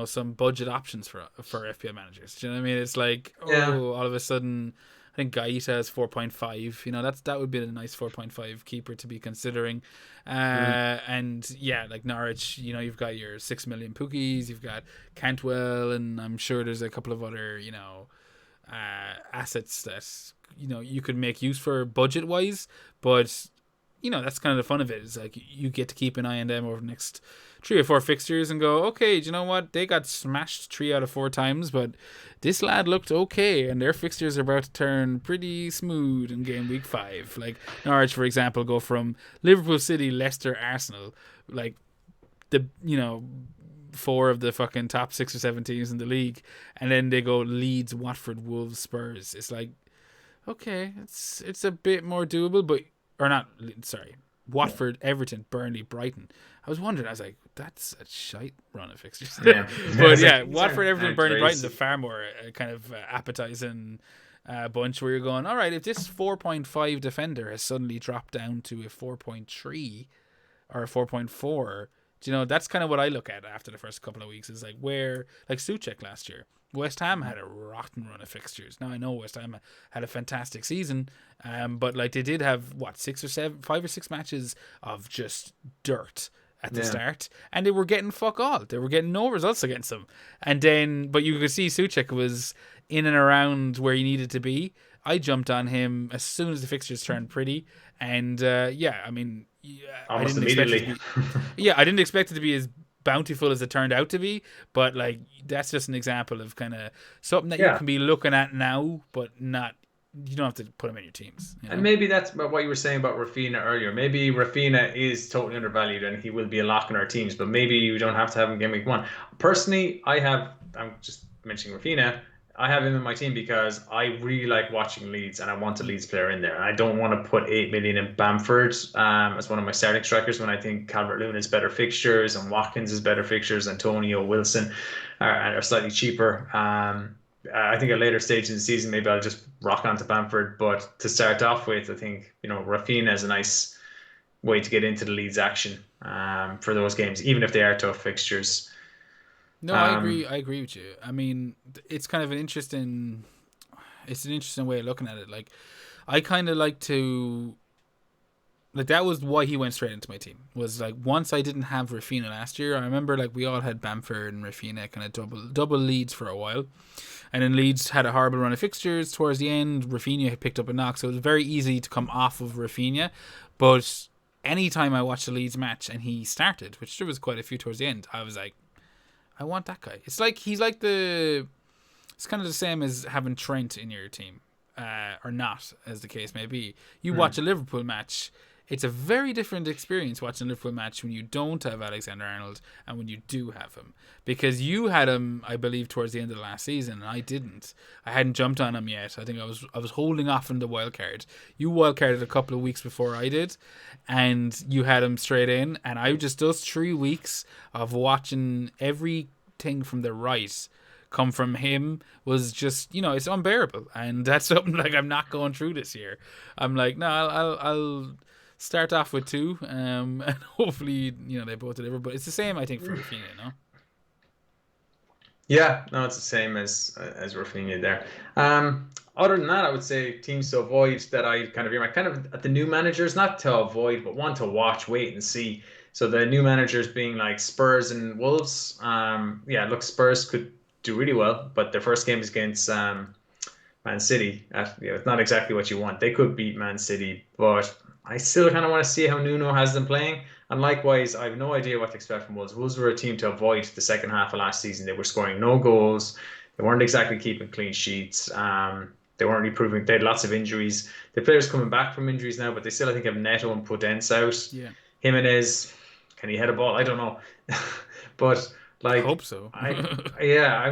some budget options for FPL managers. Do you know what I mean? It's like, yeah, oh, all of a sudden, I think Gaeta has 4.5. That would be a nice 4.5 keeper to be considering. mm, And yeah, like Norwich, you've got your 6 million Pookies, you've got Cantwell, and I'm sure there's a couple of other, assets that you could make use for budget wise, but that's kind of the fun of it. Is like you get to keep an eye on them over the next 3 or 4 fixtures and go, okay, do you know what? They got smashed 3 out of 4 times, but this lad looked okay, and their fixtures are about to turn pretty smooth in game week 5. Like Norwich, for example, go from Liverpool, City, Leicester, Arsenal, like the 4 of the fucking top 6 or 7 teams in the league, and then they go Leeds, Watford, Wolves, Spurs. It's like, okay, it's a bit more doable, but or not. Sorry, Watford, Everton, Burnley, Brighton. I was wondering. I was like, that's a shite run of fixtures. yeah. But It's like, yeah, these Watford, Everton, aren't Burnley, great. Brighton's a far more kind of appetizing bunch where you're going, all right, if this 4.5 defender has suddenly dropped down to a 4.3 or a 4.4, that's kind of what I look at after the first couple of weeks. Is like where, like Suchek last year, West Ham had a rotten run of fixtures. Now I know West Ham had a fantastic season, but like they did have 5 or 6 matches of just dirt at the Yeah. start, and they were getting fuck all. They were getting no results against them, and then but you could see Suchek was in and around where he needed to be. I jumped on him as soon as the fixtures turned pretty, and yeah, I mean, I Almost didn't expect it to immediately. be. Yeah, I didn't expect it to be as bountiful as it turned out to be, but like that's just an example of kind of something that you Yeah. can be looking at now, but not. You don't have to put them in your teams. And maybe that's about what you were saying about Rafinha earlier. Maybe Rafinha is totally undervalued and he will be a lock in our teams, but maybe you don't have to have him game week 1. Personally, I'm just mentioning Rafinha. I have him in my team because I really like watching Leeds and I want a Leeds player in there. And I don't want to put 8 million in Bamford as one of my starting strikers when I think Calvert-Lewin is better fixtures and Watkins is better fixtures. Antonio Wilson are slightly cheaper. I think at later stage in the season maybe I'll just rock onto Bamford. But to start off with, I think Rafinha is a nice way to get into the Leeds action for those games, even if they are tough fixtures. No, I agree. Um, I agree with you. I mean, it's kind of it's an interesting way of looking at it. Like, I kind of like to, like, that was why he went straight into my team. Was like, once I didn't have Rafinha last year, I remember like we all had Bamford and Rafinha kind of double Leeds for a while, and then Leeds had a horrible run of fixtures towards the end. Rafinha had picked up a knock, so it was very easy to come off of Rafinha. But anytime I watched the Leeds match and he started, which there was quite a few towards the end, I was like, I want that guy. It's like it's kind of the same as having Trent in your team, or not, as the case may be. You watch a Liverpool match. It's a very different experience watching a Liverpool match when you don't have Alexander-Arnold and when you do have him. Because you had him, I believe, towards the end of the last season, and I didn't. I hadn't jumped on him yet. I think I was holding off on the wild card. You wild carded a couple of weeks before I did, and you had him straight in. And I just, those 3 weeks of watching everything from the right come from him was just, it's unbearable. And that's something like I'm not going through this year. I'm like, no, I'll start off with 2, and hopefully, they both deliver. But it's the same, I think, for Rafinha, no? Yeah, no, it's the same as Rafinha there. Other than that, I would say teams to avoid that I kind of kind of at the new managers, not to avoid, but one to watch, wait and see. So the new managers being like Spurs and Wolves. Yeah, look, Spurs could do really well, but their first game is against Man City. It's not exactly what you want. They could beat Man City, but I still kind of want to see how Nuno has them playing. And likewise, I have no idea what to expect from Wolves. Wolves were a team to avoid the second half of last season. They were scoring no goals. They weren't exactly keeping clean sheets. They weren't improving. They had lots of injuries. The players coming back from injuries now, but they still, I think, have Neto and Podence out. Yeah. Jimenez, can he head a ball? I don't know. But I like, hope so. I'm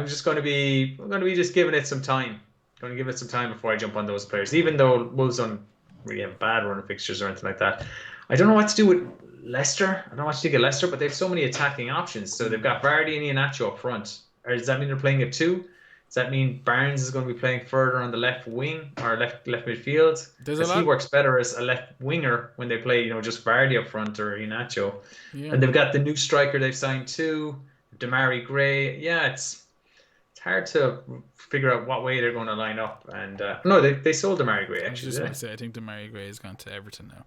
just I'm going to be just giving it some time. Going to give it some time before I jump on those players. Even though Wolves don't really have a bad run of fixtures or anything like that. I don't know what to do with Leicester. I don't know what to think of Leicester, but they have so many attacking options. So they've got Vardy and Iheanacho up front. Or does that mean they're playing a 2? Does that mean Barnes is going to be playing further on the left wing or left midfield? Because he works better as a left winger when they play, just Vardy up front or Iheanacho. Yeah. And they've got the new striker they've signed too, Demarai Gray. Yeah, it's hard to figure out what way they're going to line up. And no, they sold Demarai Gray actually. I was just going to say, I think Demarai Gray has gone to Everton now.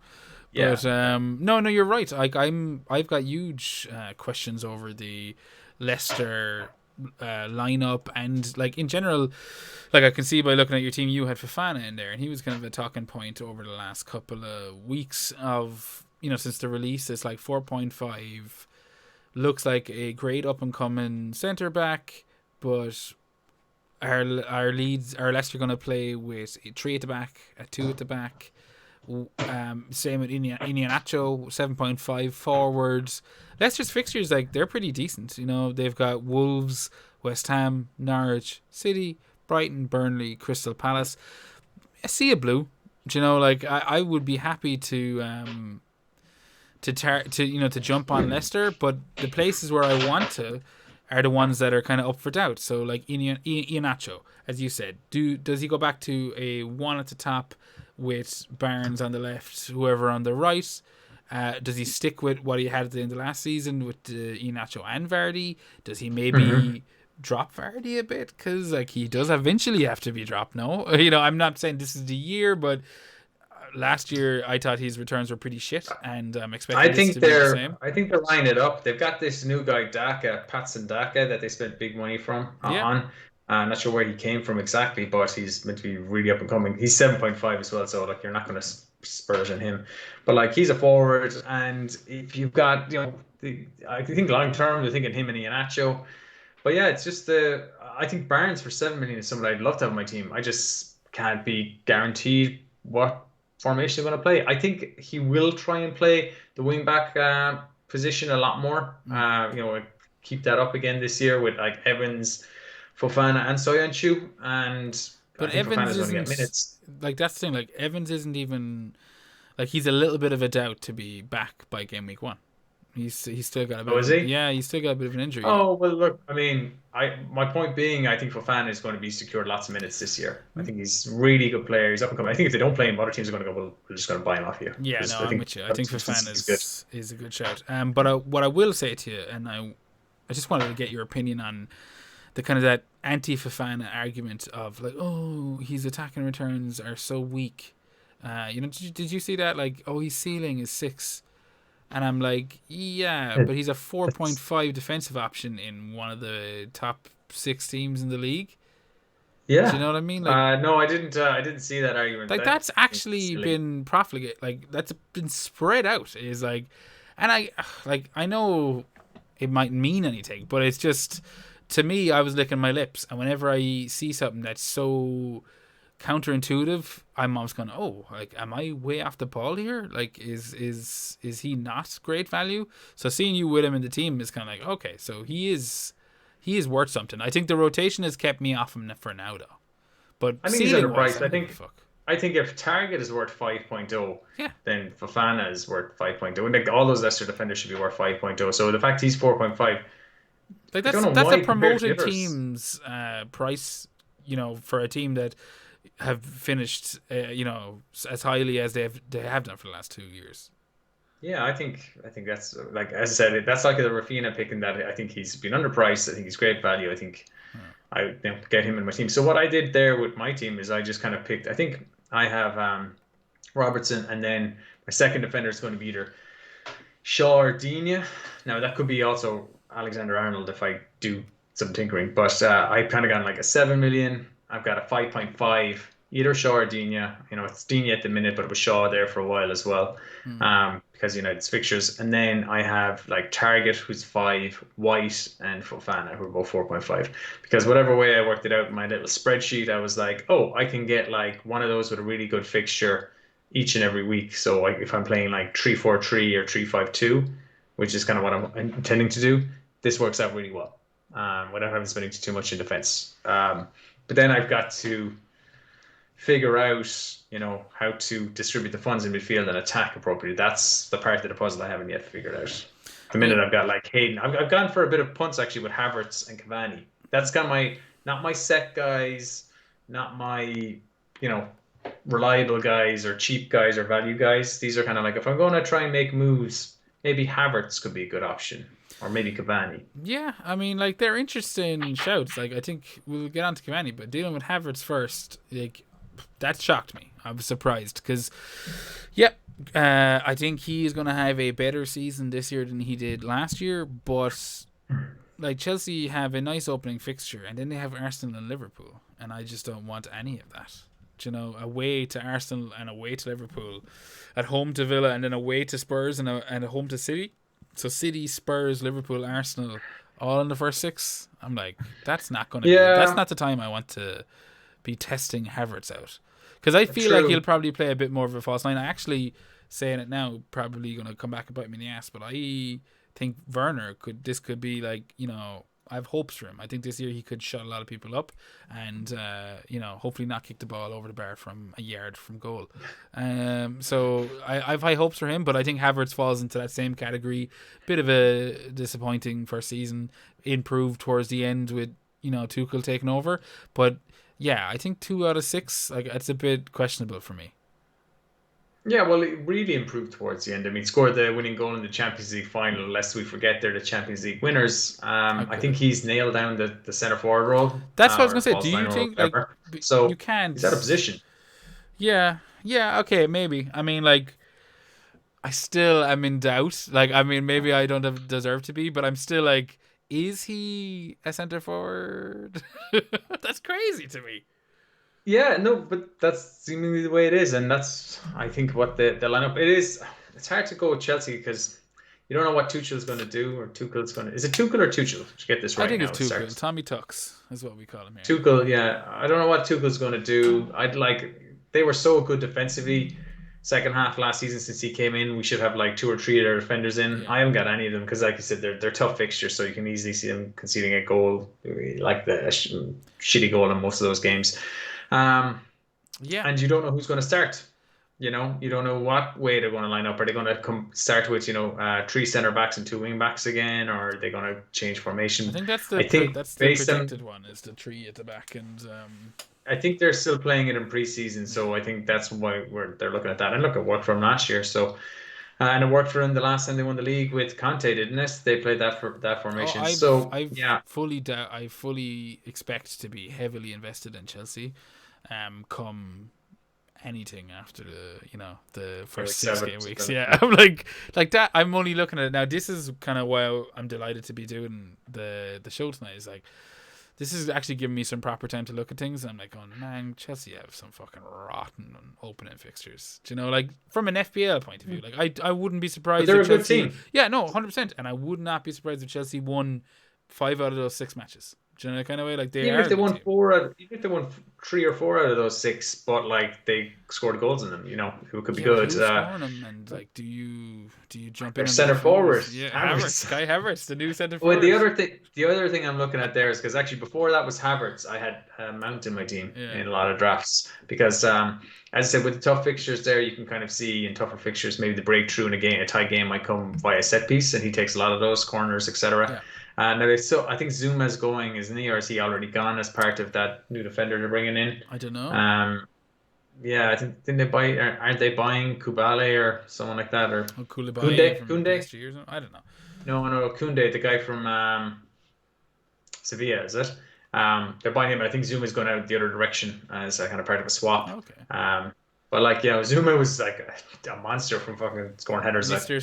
Yeah. But no, you're right. I've got huge questions over the Leicester lineup, and like in general, like I can see by looking at your team, you had Fofana in there, and he was kind of a talking point over the last couple of weeks of since the release. It's like 4.5 looks like a great up and coming centre back, but our Leicester going to play with a 3 at the back, a 2 at the back. Same with Iheanacho, 7.5 forwards. Leicester's fixtures, like, they're pretty decent. They've got Wolves, West Ham, Norwich, City, Brighton, Burnley, Crystal Palace. A sea of blue. Like, I would be happy to jump on Leicester, but the places where I want to are the ones that are kind of up for doubt. So like Iheanacho, as you said, does he go back to a 1 at the top with Barnes on the left, whoever on the right? Does he stick with what he had at the end of last season with Iheanacho and Vardy? Does he maybe drop Vardy a bit? Because like he does eventually have to be dropped. No, I'm not saying this is the year, but last year I thought his returns were pretty shit, and I'm expecting this to be the same. I think they're lining it up. They've got this new guy Patson Daka that they spent big money on. I'm not sure where he came from exactly, but he's meant to be really up and coming. He's 7.5 as well, so like you're not going to spurge on him. But like he's a forward, and if you've got I think long term they're thinking him and Iheanacho. But yeah, it's just I think Barnes for 7 million is someone I'd love to have on my team. I just can't be guaranteed what formation they're going to play. I think he will try and play the wing back position a lot more. Keep that up again this year with like Evans, Fofana and Soyuncu, and I But think Evans Fofana's going to get isn't minutes. like that's the thing. Like Evans isn't even like he's a little bit of a doubt to be back by game week 1. He's still got a bit Oh, of is he? he's still got a bit of an injury. Oh well, look. I mean, my point being, I think Fofana is going to be secured lots of minutes this year. I think he's a really good player. He's up and coming. I think if they don't play him, other teams are going to go. Well, we're just going to buy him off you Yeah, because no, I I'm think with you. I think Fafana he's good. is a good shout. But what I will say to you, and I just wanted to get your opinion on the kind of that anti-Fafana argument of like, oh, his attacking returns are so weak. Did you see that? Like, oh, his ceiling is 6. And I'm like, yeah, but he's a 4.5 defensive option in one of the top 6 teams in the league. Do you Yeah. know what I mean? Like, No, I didn't. I didn't see that argument. that's That's actually silly. been profligate. Like, that's been spread out. Is like, and I know it might mean anything, but it's just to me, I was licking my lips, and whenever I see something that's so counterintuitive, I'm always going, oh, like, am I way off the ball here? Like, is he not great value? So seeing you with him in the team is kind of like, okay, so he is worth something. I think the rotation has kept me off him for now, though. But I think he's ceiling wise, I underpriced. I don't give a think. fuck. I think if Target is worth 5.0, Yeah, then Fofana is worth 5.0. And like all those Leicester defenders should be worth 5.0. So the fact he's 4.5, like I don't know that's a why compared to the promoted others. team's price. For a team that have finished, as highly as they have done for the last 2 years. Yeah, I think that's like as I said, that's like the Rafinha pick in that I think he's been underpriced. I think he's great value. I think get him in my team. So what I did there with my team is I just kind of picked. I think I have Robertson, and then my second defender is going to be either Shaw or Digne. Now that could be also Alexander Arnold if I do some tinkering. But I kind of got like a 7 million. I've got a 5.5, either Shaw or Digne. It's Digne at the minute, but it was Shaw there for a while as well. Hmm. Because it's fixtures. And then I have like Target, who's 5, White, and Fofana, who are both 4.5. Because whatever way I worked it out in my little spreadsheet, I was like, oh, I can get like one of those with a really good fixture each and every week. So like if I'm playing like 3-4-3 or 3-5-2, which is kind of what I'm intending to do, this works out really well without having spending too much in defense. But then I've got to figure out, how to distribute the funds in midfield and attack appropriately. That's the part of the puzzle I haven't yet figured out. The Yeah, minute I've got like Hayden, I've gone for a bit of punts actually with Havertz and Cavani. That's kind of not my set guys, not my, you know, reliable guys or cheap guys or value guys. These are kind of like if I'm going to try and make moves, maybe Havertz could be a good option, or maybe Cavani. yeah. I mean, like they're interesting shouts. Like I think we'll get on to Cavani, but dealing with Havertz first, like that shocked me. I was surprised because, yeah, I think he is going to have a better season this year than he did last year. But like Chelsea have a nice opening fixture, and then they have Arsenal and Liverpool, and I just don't want any of that. Away to Arsenal and away to Liverpool, at home to Villa, and then away to Spurs and at home to City. So City, Spurs, Liverpool, Arsenal, all in the first 6. I'm like, that's not going to be. That's Yeah, not the time I want to be testing Havertz out, because I feel like he'll true. probably play a bit more of a false nine. I actually saying it now probably going to come back and bite me in the ass, but I think Werner could be like I have hopes for him. I think this year he could shut a lot of people up, and hopefully not kick the ball over the bar from a yard from goal. So I've high hopes for him, but I think Havertz falls into that same category. Bit of a disappointing first season, improved towards the end with Tuchel taking over, but yeah, I think 2 out of 6, like it's a bit questionable for me. Yeah, well, it really improved towards the end. I mean, scored the winning goal in the Champions League final. Lest we forget, they're the Champions League winners. I Okay, think he's nailed down the centre forward role that's what I was gonna or say. Do false you nine or think like whatever. you So can't? he's out of position. Yeah, yeah, okay, maybe. I mean, like I still am in doubt. Like, I mean, maybe I don't deserve to be, but I'm still like, is he a centre forward? That's crazy to me. Yeah, no, but that's seemingly the way it is, and that's I think what the lineup it is. It's hard to go with Chelsea because you don't know what Tuchel's going to do or Tuchel's going to. Is it Tuchel or Tuchel? Should get this I right think now. it's It Tuchel. starts Tommy Tux is what we call him here. Tuchel. Yeah, I don't know what Tuchel's going to do. They were so good defensively. second half last season since he came in. We should have like 2 or 3 of their defenders in. Yeah. I haven't got any of them because, like you said, they're tough fixtures, so you can easily see them conceding a goal, like the shitty goal in most of those games. Um, Yeah. and you don't know who's going to start. You don't know what way they're going to line up. Are they going to come start with 3 centre backs and 2 wing backs again, or are they going to change formation? I think that's I think that's the based on projected one is the 3 at the back, and I think they're still playing it in preseason, so I think that's why they're looking at that. And look, it worked for them last year, so and it worked for them the last time they won the league with Conte, didn't it? They played that for that oh, formation. So yeah, I fully expect to be heavily invested in Chelsea, come anything after the first 6 game weeks. Yeah, I'm like that. I'm only looking at it now. This is kind of why I'm delighted to be doing the show tonight. Is like, this is actually giving me some proper time to look at things. I'm like, going, man, Chelsea have some fucking rotten opening fixtures. Do you know, like from an FPL point of view, like I wouldn't be surprised. But they're if a good Chelsea, team. yeah, no, 100%, and I would not be surprised if Chelsea won 5 out of those 6 matches. Do you know, that kind of way? Like Even if they won 3 or 4 out of those 6, but like they scored goals in them, who could be good. Who's scoring them? And like, do you jump in? Center forward, Yeah, Havertz. Kai Havertz, the new center Well, forward. the other thing I'm looking at there is because actually before that was Havertz, I had Mount in my team in a lot of drafts because, as I said, with the tough fixtures there, you can kind of see in tougher fixtures maybe the breakthrough in a tie game might come via set piece, and he takes a lot of those corners, etc. Yeah. Now I think Zuma's going, isn't he, or is he already gone as part of that new defender they're bringing in? I don't know. Yeah, I think didn't they buy? Aren't they buying Kubale or someone like that, or Koulibaly from Koundé? PSG or something? I don't know. No, Koundé, the guy from Sevilla, is it? They're buying him. I think Zuma's going out the other direction as a kind of part of a swap. Okay. But like, Zuma was like a monster from fucking scoring headers. Mr.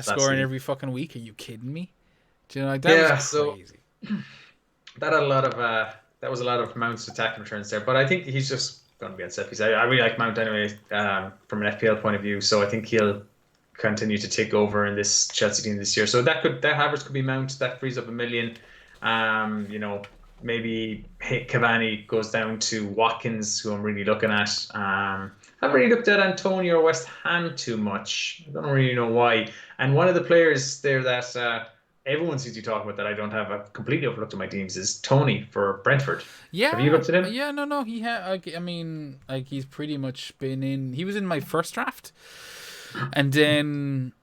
Scoring every fucking week. Are you kidding me? Do you know, like, that was crazy. So that had a lot of that was a lot of Mount's attacking returns there. But I think he's just going to be on set piece. I really like Mount anyway, from an FPL point of view. So I think he'll continue to take over in this Chelsea team this year. So that Havertz could be Mount. That frees up $1 million. Maybe Cavani goes down to Watkins, who I'm really looking at. I haven't really looked at Antonio or West Ham too much. I don't really know why. And one of the players there that everyone seems to be talking about that I don't have, I've completely overlooked in my teams, is Tony for Brentford. Yeah. Have you looked at him? Yeah, no. He had. I mean, like, he's pretty much been in. He was in my first draft, and then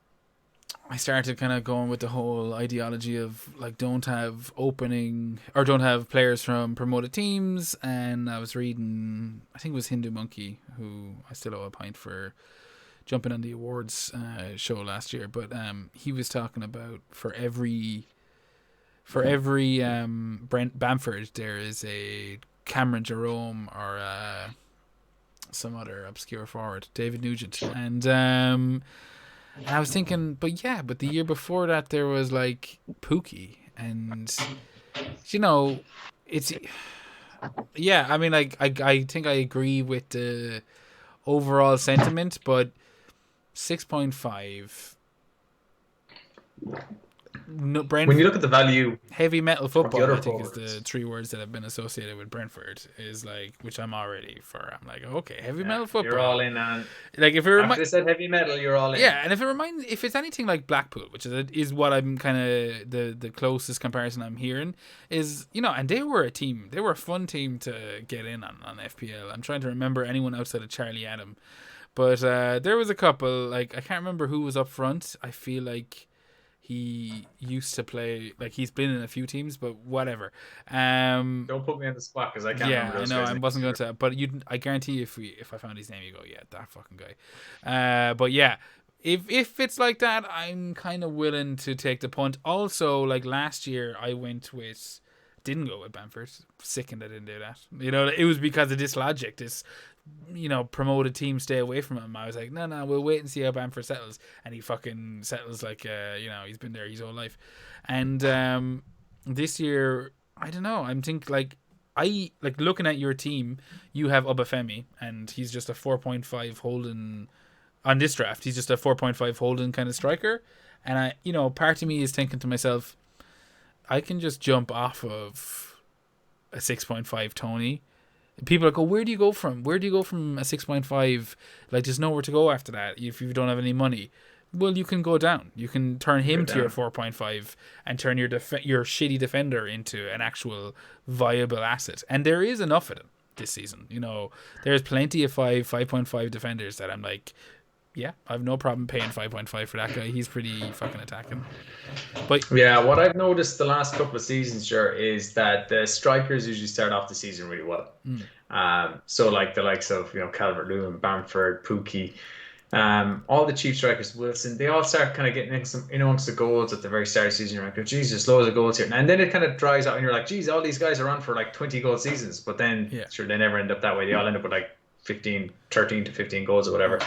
I started kind of going with the whole ideology of like don't have players from promoted teams, and I was reading, I think it was Hindu Monkey, who I still owe a pint for jumping on the awards show last year, but he was talking about for every Brent Bamford there is a Cameron Jerome or some other obscure forward, David Nugent, and I was thinking, but the year before that there was like Pookie, and it's I mean, like I think I agree with the overall sentiment, but 6.5. No, when you look at the value, heavy metal football, I think forwards, is the 3 words that have been associated with Brentford. Is like, which I'm already for. I'm like, okay, heavy metal football. You're all in on. Like, if it after they said heavy metal, you're all in. Yeah, and if it's anything like Blackpool, which is what I'm kind of the closest comparison I'm hearing, is and they were a team. They were a fun team to get in on FPL. I'm trying to remember anyone outside of Charlie Adam, but there was a couple. Like, I can't remember who was up front. I feel like he used to play, like, he's been in a few teams, but whatever. Don't put me on the spot because I can't remember. I know, I wasn't going to, but I guarantee if I found his name, you go, yeah, that fucking guy. But yeah, if it's like that, I'm kind of willing to take the punt. Also, like last year, I didn't go with Bamford. Sickened I didn't do that. It was because of this logic, this promoted team stay away from him. I was like, no, we'll wait and see how Bamford settles, and he fucking settles like he's been there his whole life. And this year, I don't know, I'm think like I like looking at your team. You have Obafemi, and he's just a 4.5 holding on this draft. He's just a 4.5 holding kind of striker, and I part of me is thinking to myself, I can just jump off of a 6.5 Tony People go, where do you go from? Where do you go from a 6.5? Like, there's nowhere to go after that if you don't have any money. Well, you can go down. You can turn him to your 4.5 and turn your shitty defender into an actual viable asset. And there is enough of them this season. You know, there's plenty of 5.5 defenders that I'm like, yeah, I have no problem paying 5.5 for that guy. He's pretty fucking attacking. But yeah, what I've noticed the last couple of seasons, sure, is that the strikers usually start off the season really well. So like the likes of Calvert-Lewin, Bamford, Pookie, all the cheap strikers, Wilson, they all start kind of getting into the goals at the very start of the season. You're like, oh, Jesus, loads of goals here, and then it kind of dries out, and you're like, geez, all these guys are on for like 20 goal seasons, but then sure they never end up that way. They all end up with like 13 to 15 goals or whatever,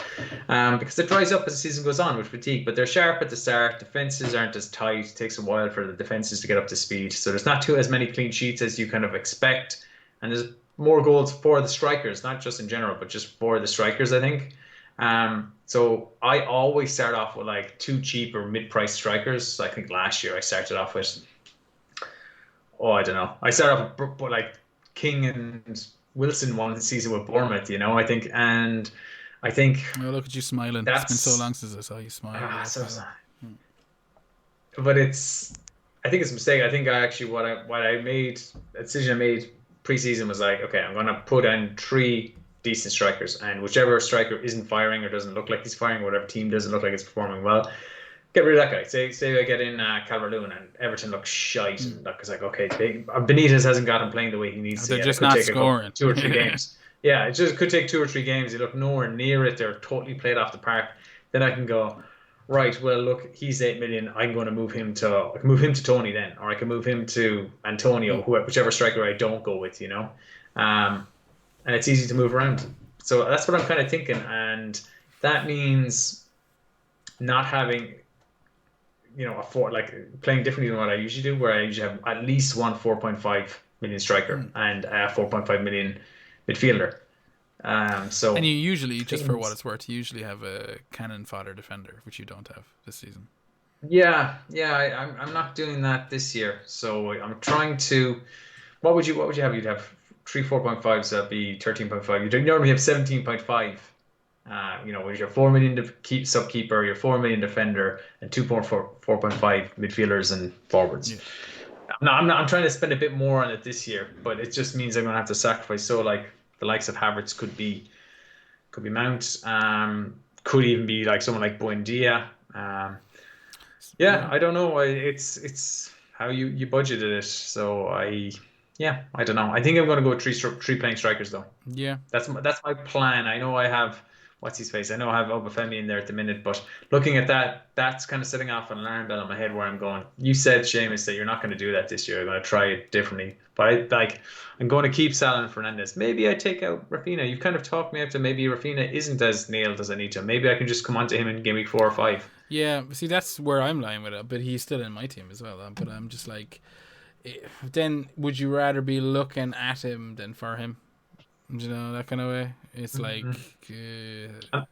because it dries up as the season goes on with fatigue. But they're sharp at the start. Defenses aren't as tight. It takes a while for the defenses to get up to speed. So there's not as many clean sheets as you kind of expect, and there's more goals for the strikers, not just in general, but just for the strikers, I think. So I always start off with like 2 cheap or mid-priced strikers. So I think last year I started off with, I don't know. I started off with like King and Wilson one season with Bournemouth, I think, oh, look at you smiling. It's been so long since I saw you smile. So sad. But I think it's a mistake. I think a decision I made pre-season was like, okay, I'm gonna put in 3 decent strikers, and whichever striker isn't firing or doesn't look like he's firing, whatever team doesn't look like it's performing well, get rid of that guy. Say I get in Calvert-Lewin and Everton looks shite, and it's like, okay, Benitez hasn't got him playing the way he needs to. They're just not scoring. 2 or 3 games. Yeah, it just could take 2 or 3 games. You look nowhere near it. They're totally played off the park. Then I can go, right, well, look, he's 8 million. I'm going to move him to Tony then, or I can move him to Antonio, whichever striker I don't go with, and it's easy to move around. So that's what I'm kind of thinking, and that means not having, playing differently than what I usually do, where I usually have at least one 4.5 million striker and a 4.5 million midfielder. And you usually, just for what it's worth, you usually have a cannon fodder defender, which you don't have this season. Yeah, I'm not doing that this year. So I'm trying to. What would you have? You'd have 3 4.5s. That'd be 13.5. You normally have 17.5. With your 4 million subkeeper, your 4 million defender, and 4.5 midfielders and forwards. Yeah. I'm trying to spend a bit more on it this year, but it just means I'm going to have to sacrifice. So like the likes of Havertz could be Mount, could even be like someone like Buendia. I don't know. It's how you budgeted it. So I don't know. I think I'm going to go 3 playing strikers though. Yeah, that's my plan. I know I have what's his face. I know I have Obafemi in there at the minute, but looking at that, that's kind of setting off an alarm bell in my head where I'm going. You said, Seamus, that you're not going to do that this year. You're going to try it differently. But I'm going to keep Salah and Fernandes. Maybe I take out Rafinha. You've kind of talked me up to maybe Rafinha isn't as nailed as I need to. Maybe I can just come on to him in game week 4 or 5. Yeah, see, that's where I'm lying with it. But he's still in my team as well. But I'm just like, then would you rather be looking at him than for him? That kind of way. It's like I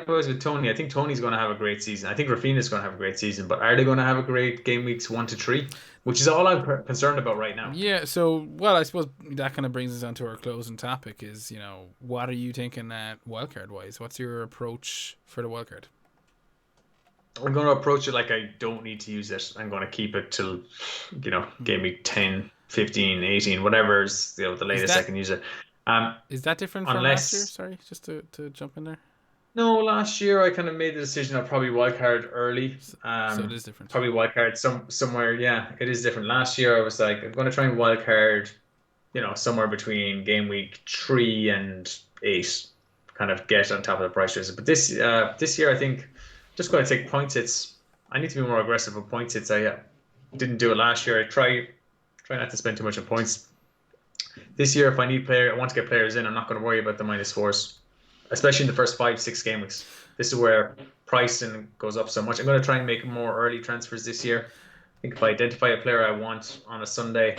was with Tony. I think Tony's going to have a great season. I think Rafinha's going to have a great season. But are they going to have a great game weeks 1 to 3? Which is all I'm concerned about right now. Yeah. So, I suppose that kind of brings us on to our closing topic is, what are you thinking at wildcard wise? What's your approach for the wildcard? I'm going to approach it like I don't need to use it. I'm going to keep it till, game week 10, 15, 18, whatever's the latest I can use it. Is that different from last year? Sorry, just to jump in there. No, last year I kind of made the decision I'll probably wildcard early. So it is different. Probably wildcard somewhere. Yeah, it is different. Last year I was like, I'm going to try and wildcard, somewhere between game week 3 and 8, kind of get on top of the price race. But this year I think just going to take points hits. I need to be more aggressive with points hits. I didn't do it last year. I try not to spend too much on points. This year, if I want to get players in, I'm not going to worry about the -4s, especially in the first 5-6 game weeks. This is where pricing goes up so much. I'm going to try and make more early transfers this year. I think if I identify a player I want on a Sunday,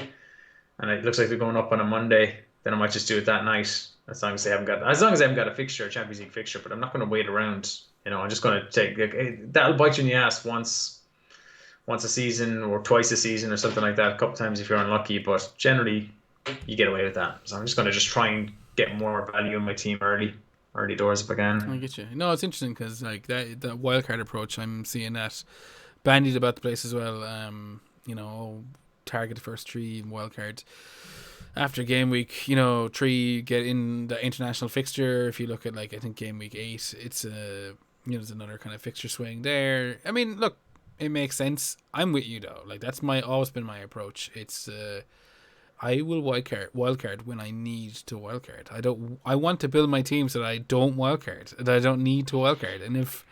and it looks like they're going up on a Monday, then I might just do it that night. As long as I haven't got a fixture, a Champions League fixture. But I'm not going to wait around. I'm just going to take that'll bite you in the ass once a season or twice a season or something like that. A couple times if you're unlucky, but generally you get away with that. So I'm just going to try and get more value in my team early doors if I I can. get you. No, it's interesting because like that wildcard approach, I'm seeing that bandied about the place as well. Target the first three wildcard after game week. Three get in the international fixture. If you look at like I think game week 8, it's there's another kind of fixture swing there. I mean, look, it makes sense. I'm with you though. Like that's always been my approach. It's I will wildcard when I need to wildcard. I want to build my team so that I don't wildcard. That I don't need to wildcard. And if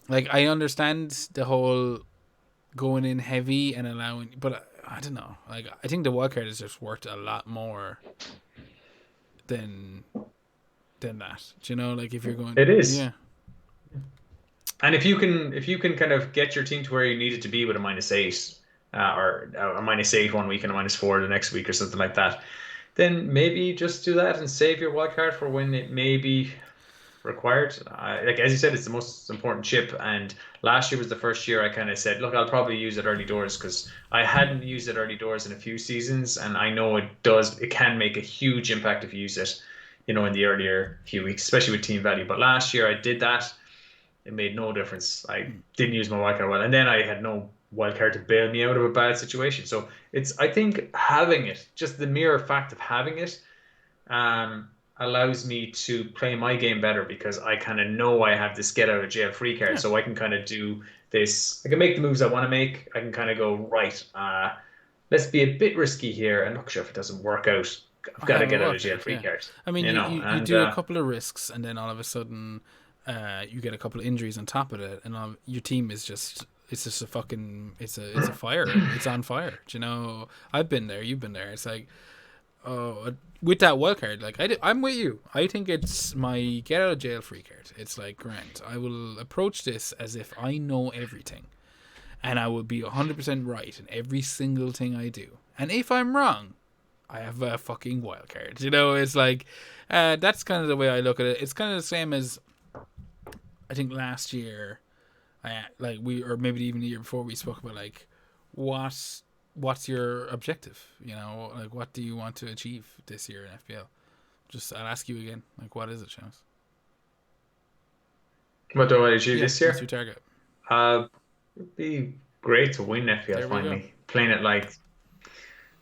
like I understand the whole going in heavy and allowing, but I don't know. Like I think the wildcard is just worth a lot more than that. Do you know? Like if you're going, It is. yeah, And if you can kind of get your team to where you need it to be with a -8, or a -8 one week and a -4 the next week or something like that, then maybe just do that and save your wild card for when it may be required. Like as you said, it's the most important chip. And last year was the first year I kind of said, look, I'll probably use it early doors because I hadn't used it early doors in a few seasons, and I know it can make a huge impact if you use it, in the earlier few weeks, especially with team value. But last year I did that. It made no difference. I didn't use my wildcard well, and then I had no wildcard to bail me out of a bad situation. So I think having it, just the mere fact of having it, allows me to play my game better because I kind of know I have this get out of jail free card, yeah, so I can kind of do this. I can make the moves I want to make. I can kind of go right. Let's be a bit risky here, and look, sure, if it doesn't work out, I've I got to have a get out of jail wildcard. free Yeah, card. I mean you And do a couple of risks and then all of a sudden, you get a couple of injuries on top of it, and your team is just. It's just a fucking. It's a fire. It's on fire. Do you know? I've been there. You've been there. It's like, oh, with that wild card, like I'm with you. I think it's my get out of jail free card. It's like Grant. I will approach this as if I know everything, and I will be 100% right in every single thing I do. And if I'm wrong, I have a fucking wild card. It's like that's kind of the way I look at it. It's kind of the same as I think last year. Or maybe even the year before, we spoke about like what's your objective, like what do you want to achieve this year in FPL. I'll ask you again, like what is it, Seamus? what do I achieve Yeah, this what's your year? target? It'd be great to win FPL There we go. finally. Playing it like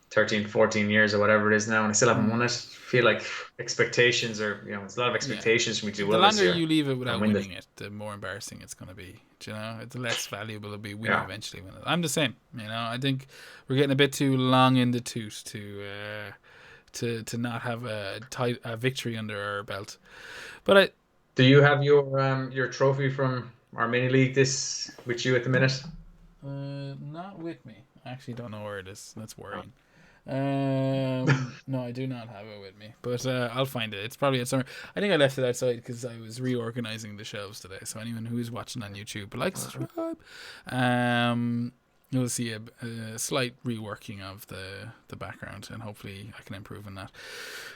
13, 14 years or whatever it is now, and I still haven't won it. Feel like expectations are, it's a lot of Yeah, expectations for me to do the well this longer year you leave it and without win this. winning it, the more embarrassing it's going to be. The less valuable it'll be when you Yeah. eventually win it. I'm the same. I think we're getting a bit too long in the tooth to not have a victory under our belt. But Do you have your trophy from our mini league this with you at the minute? not with me. I actually don't know where it is. That's worrying. No, I do not have it with me, but I'll find it. It's probably at somewhere. I think I left it outside because I was reorganizing the shelves today. So anyone who is watching on YouTube, like, subscribe. You'll see a slight reworking of the background, and hopefully I can improve on that.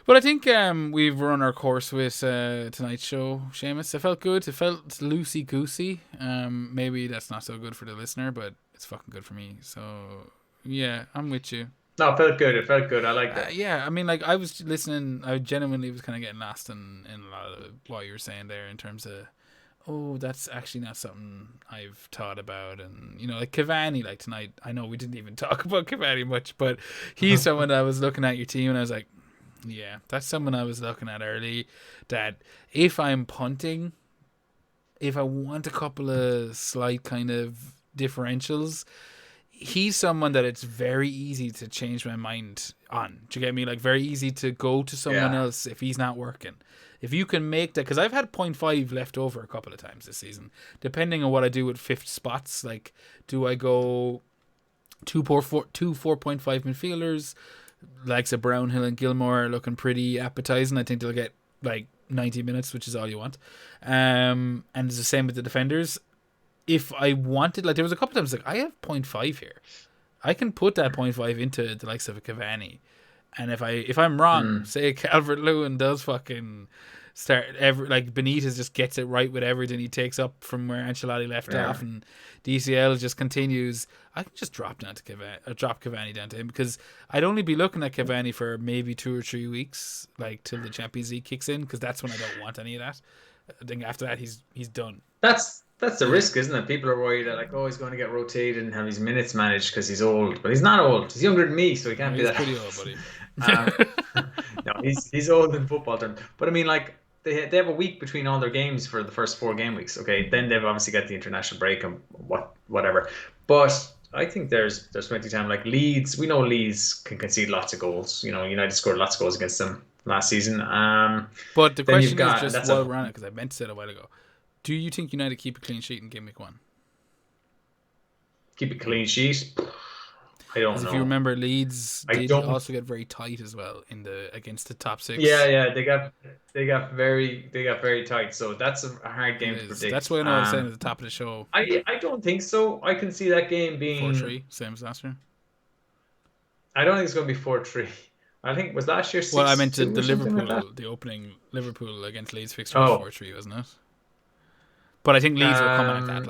But I think we've run our course with tonight's show, Seamus. It felt good. It felt loosey goosey. Maybe that's not so good for the listener, but it's fucking good for me. So yeah, I'm with you. No, it felt good. It felt good. I liked it. Yeah, I mean, like I was listening. I genuinely was kind of getting lost in a lot of what you were saying there in terms of, oh, that's actually not something I've thought about, and like Cavani, like tonight. I know we didn't even talk about Cavani much, but he's someone that I was looking at your team, and I was like, yeah, that's someone I was looking at early. That if I'm punting, if I want a couple of slight kind of differentials, he's someone that it's very easy to change my mind on. Do you get me? Like very easy to go to someone Yeah. else if he's not working. If you can make that, because I've had 0.5 left over a couple of times this season, depending on what I do with fifth spots. Like, do I go two 4.5 midfielders, like a Brownhill and Gilmore, looking pretty appetizing? I think they'll get like 90 minutes, which is all you want. And it's the same with the defenders. If I wanted, like, there was a couple times like I have 0.5 here, I can put that 0.5 into the likes of a Cavani, and if I'm wrong, say Calvert Lewin does fucking Benitez just gets it right with everything. He takes up from where Ancelotti left off, and DCL just continues. I can just drop Cavani down to him, because I'd only be looking at Cavani for maybe 2 or 3 weeks, like till the Champions League kicks in, because that's when I don't want any of that. I think after that he's done. That's the risk, isn't it? People are worried that, like, oh, he's going to get rotated and have his minutes managed because he's old, but he's not old. He's younger than me, so he can't be that. He's pretty old, buddy. No, he's old in football terms. But I mean, like, they have a week between all their games for the first 4 game weeks. Okay, then they've obviously got the international break and whatever. But I think there's plenty of time. Like Leeds, we know Leeds can concede lots of goals. You know, United scored lots of goals against them last season. But the question is just while we're on it, because I meant to say it a while ago. Do you think United keep a clean sheet in game week 1? Keep a clean sheet? I don't know. If you remember, Leeds did also get very tight as well against the top 6. Yeah, they got very tight. So that's a hard game to predict. That's what I was saying at the top of the show. I don't think so. I can see that game being 4-3, same as last year. I don't think it's going to be 4-3. I think was last year 6-2. Well, I meant the Liverpool, the opening Liverpool against Leeds fixture was 4-3, wasn't it? But I think Leeds were coming at that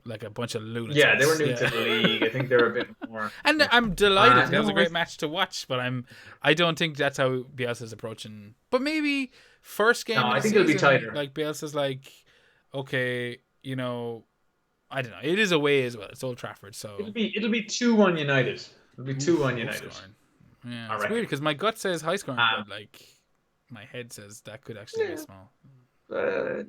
like a bunch of lunatics. Yeah, they were new to the league. I think they were a bit more. And I'm delighted. It was a great match to watch, but I don't think that's how Bielsa's approaching. But maybe first game. No, I think it'll be tighter. Like Bielsa's like, okay, I don't know. It is away as well. It's Old Trafford, so it'll be 2-1 United. It'll be 2-1 United. Yeah, it's weird because my gut says high scoring, but like my head says that could actually be small.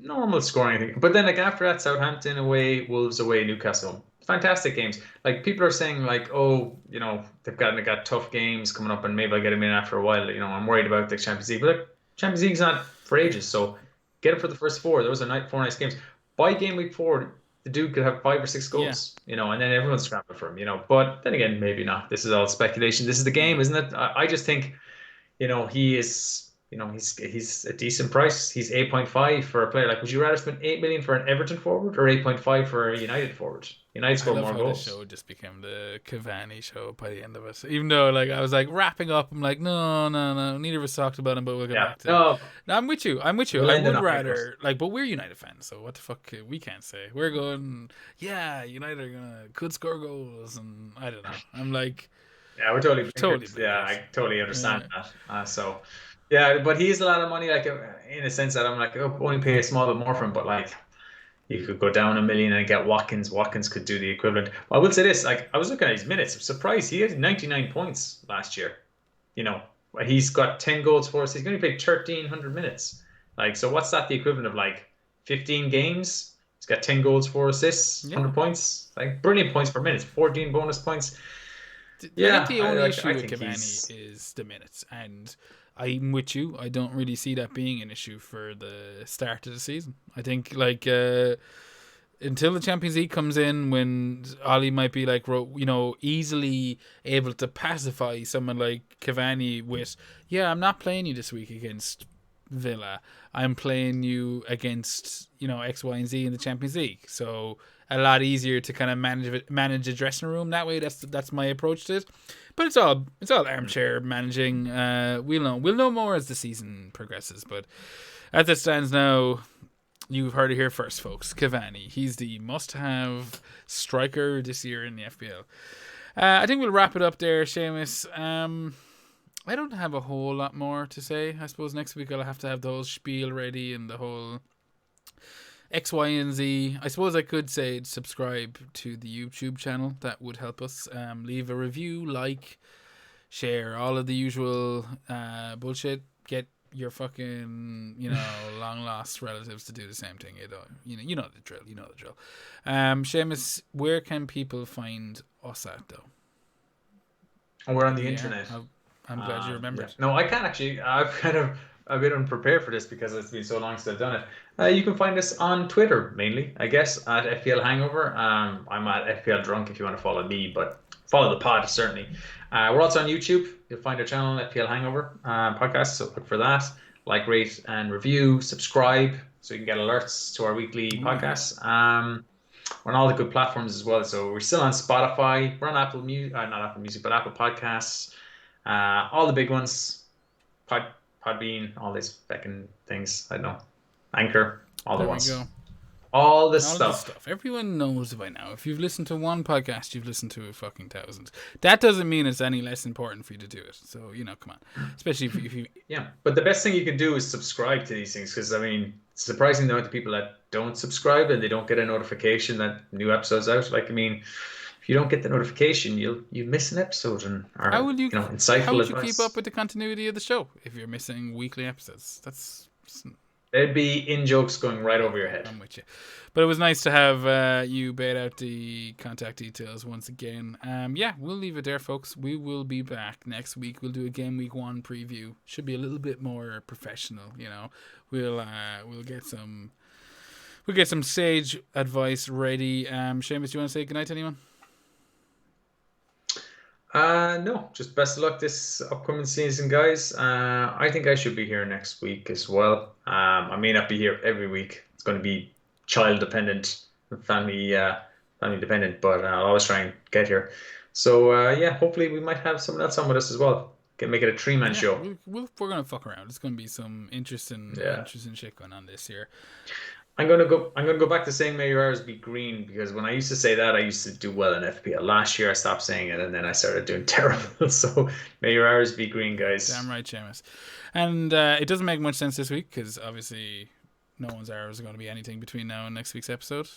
Normal scoring, I think. But then, like, after that, Southampton away, Wolves away, Newcastle. Fantastic games. Like, people are saying, like, oh, they've got tough games coming up, and maybe I'll get them in after a while. I'm worried about the Champions League. But Champions League's not for ages, so get it for the first 4. Those are 4 nice games. By game week 4, the dude could have 5 or 6 goals, and then everyone's scrambling for him, But then again, maybe not. This is all speculation. This is the game, isn't it? I just think, he is... he's a decent price. He's 8.5 for a player. Like, would you rather spend 8 million for an Everton forward or 8.5 for a United forward? United score more goals. The show just became the Cavani show by the end of it. Even though, like, I was like wrapping up, I'm like, no. Neither of us talked about him, but we'll get back to it. No, I'm with you. I would rather, like, but we're United fans, so what the fuck we can't say. We're going, United could score goals, and I don't know. I'm like, yeah, we're totally. Yeah, I totally understand that. So. Yeah, but he is a lot of money, like, in a sense that I'm like, only pay a small bit more for him, but like, you could go down $1 million and get Watkins. Watkins could do the equivalent. Well, I will say this, like, I was looking at his minutes. I'm surprised he had 99 points last year. He's got 10 goals for us. He's going to play 1,300 minutes. Like, so what's that the equivalent of, like, 15 games? He's got 10 goals, 4 assists, 100 points. Like, brilliant points per minute. 14 bonus points. I think the only issue with Cavani is the minutes, and I'm with you. I don't really see that being an issue for the start of the season. I think, like, until the Champions League comes in, when Ollie might be like, easily able to pacify someone like Cavani with, I'm not playing you this week against Villa. I'm playing you against, X, Y, and Z in the Champions League. So a lot easier to kind of manage a dressing room that way. That's my approach to it. But it's all armchair managing. We'll know more as the season progresses. But as it stands now, you've heard it here first, folks. Cavani, he's the must-have striker this year in the FPL. I think we'll wrap it up there, Seamus. I don't have a whole lot more to say. I suppose next week I'll have to have the whole spiel ready and the whole X, Y, and Z. I suppose I could say subscribe to the YouTube channel. That would help us. Leave a review, like, share, all of the usual bullshit. Get your fucking, long lost relatives to do the same thing. You know the drill. Seamus, where can people find us at, though? We're on the internet. I'm glad you remembered. Yeah. No, I can't actually. I've been unprepared for this because it's been so long since I've done it. You can find us on Twitter mainly, I guess, at FPL Hangover. I'm at FPL Drunk if you want to follow me, but follow the pod certainly. We're also on YouTube. You'll find our channel, FPL Hangover podcast. So look for that. Like, rate, and review. Subscribe so you can get alerts to our weekly podcasts. We're on all the good platforms as well. So we're still on Spotify. We're on Apple Music, not Apple Music, but Apple Podcasts. All the big ones. Podbean, all these fucking things. I don't know. Anchor, all the There we ones. go. All this All stuff. this stuff. Everyone knows by now. If you've listened to one podcast, you've listened to a fucking thousand. That doesn't mean it's any less important for you to do it. So, come on. Especially if you... Yeah, but the best thing you can do is subscribe to these things, because, I mean, surprising the amount of people that don't subscribe and they don't get a notification that new episode's out. Like, I mean, if you don't get the notification, you miss an episode How would you insightful keep advice. up with the continuity of the show if you're missing weekly episodes? There'd be in-jokes going right over your head. I'm with you. But it was nice to have you bait out the contact details once again. We'll leave it there, folks. We will be back next week. We'll do a game week 1 preview. Should be a little bit more professional, We'll get some sage advice ready. Seamus, do you want to say goodnight to anyone? No, just best of luck this upcoming season, guys. I think I should be here next week as well. I may not be here every week. It's going to be child dependent, family dependent, but I'll always try and get here. So hopefully we might have someone else on with us as well. Can make it a 3-man show. We're gonna fuck around. It's gonna be some interesting shit going on this year. I'm gonna go back to saying may your hours be green, because when I used to say that, I used to do well in FPL. Last year I stopped saying it, and then I started doing terrible. So may your hours be green, guys. Damn right, Seamus. And it doesn't make much sense this week because obviously no one's hours are going to be anything between now and next week's episode.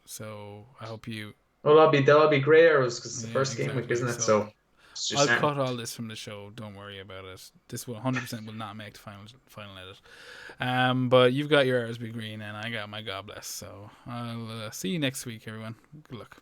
So I hope you. Well, they'll be grey arrows because it's the first game week, isn't it? So I'll cut all this from the show. Don't worry about it. This will 100% will not make the final edit. But you've got your hours be green, and I got my God bless. So I'll see you next week, everyone. Good luck.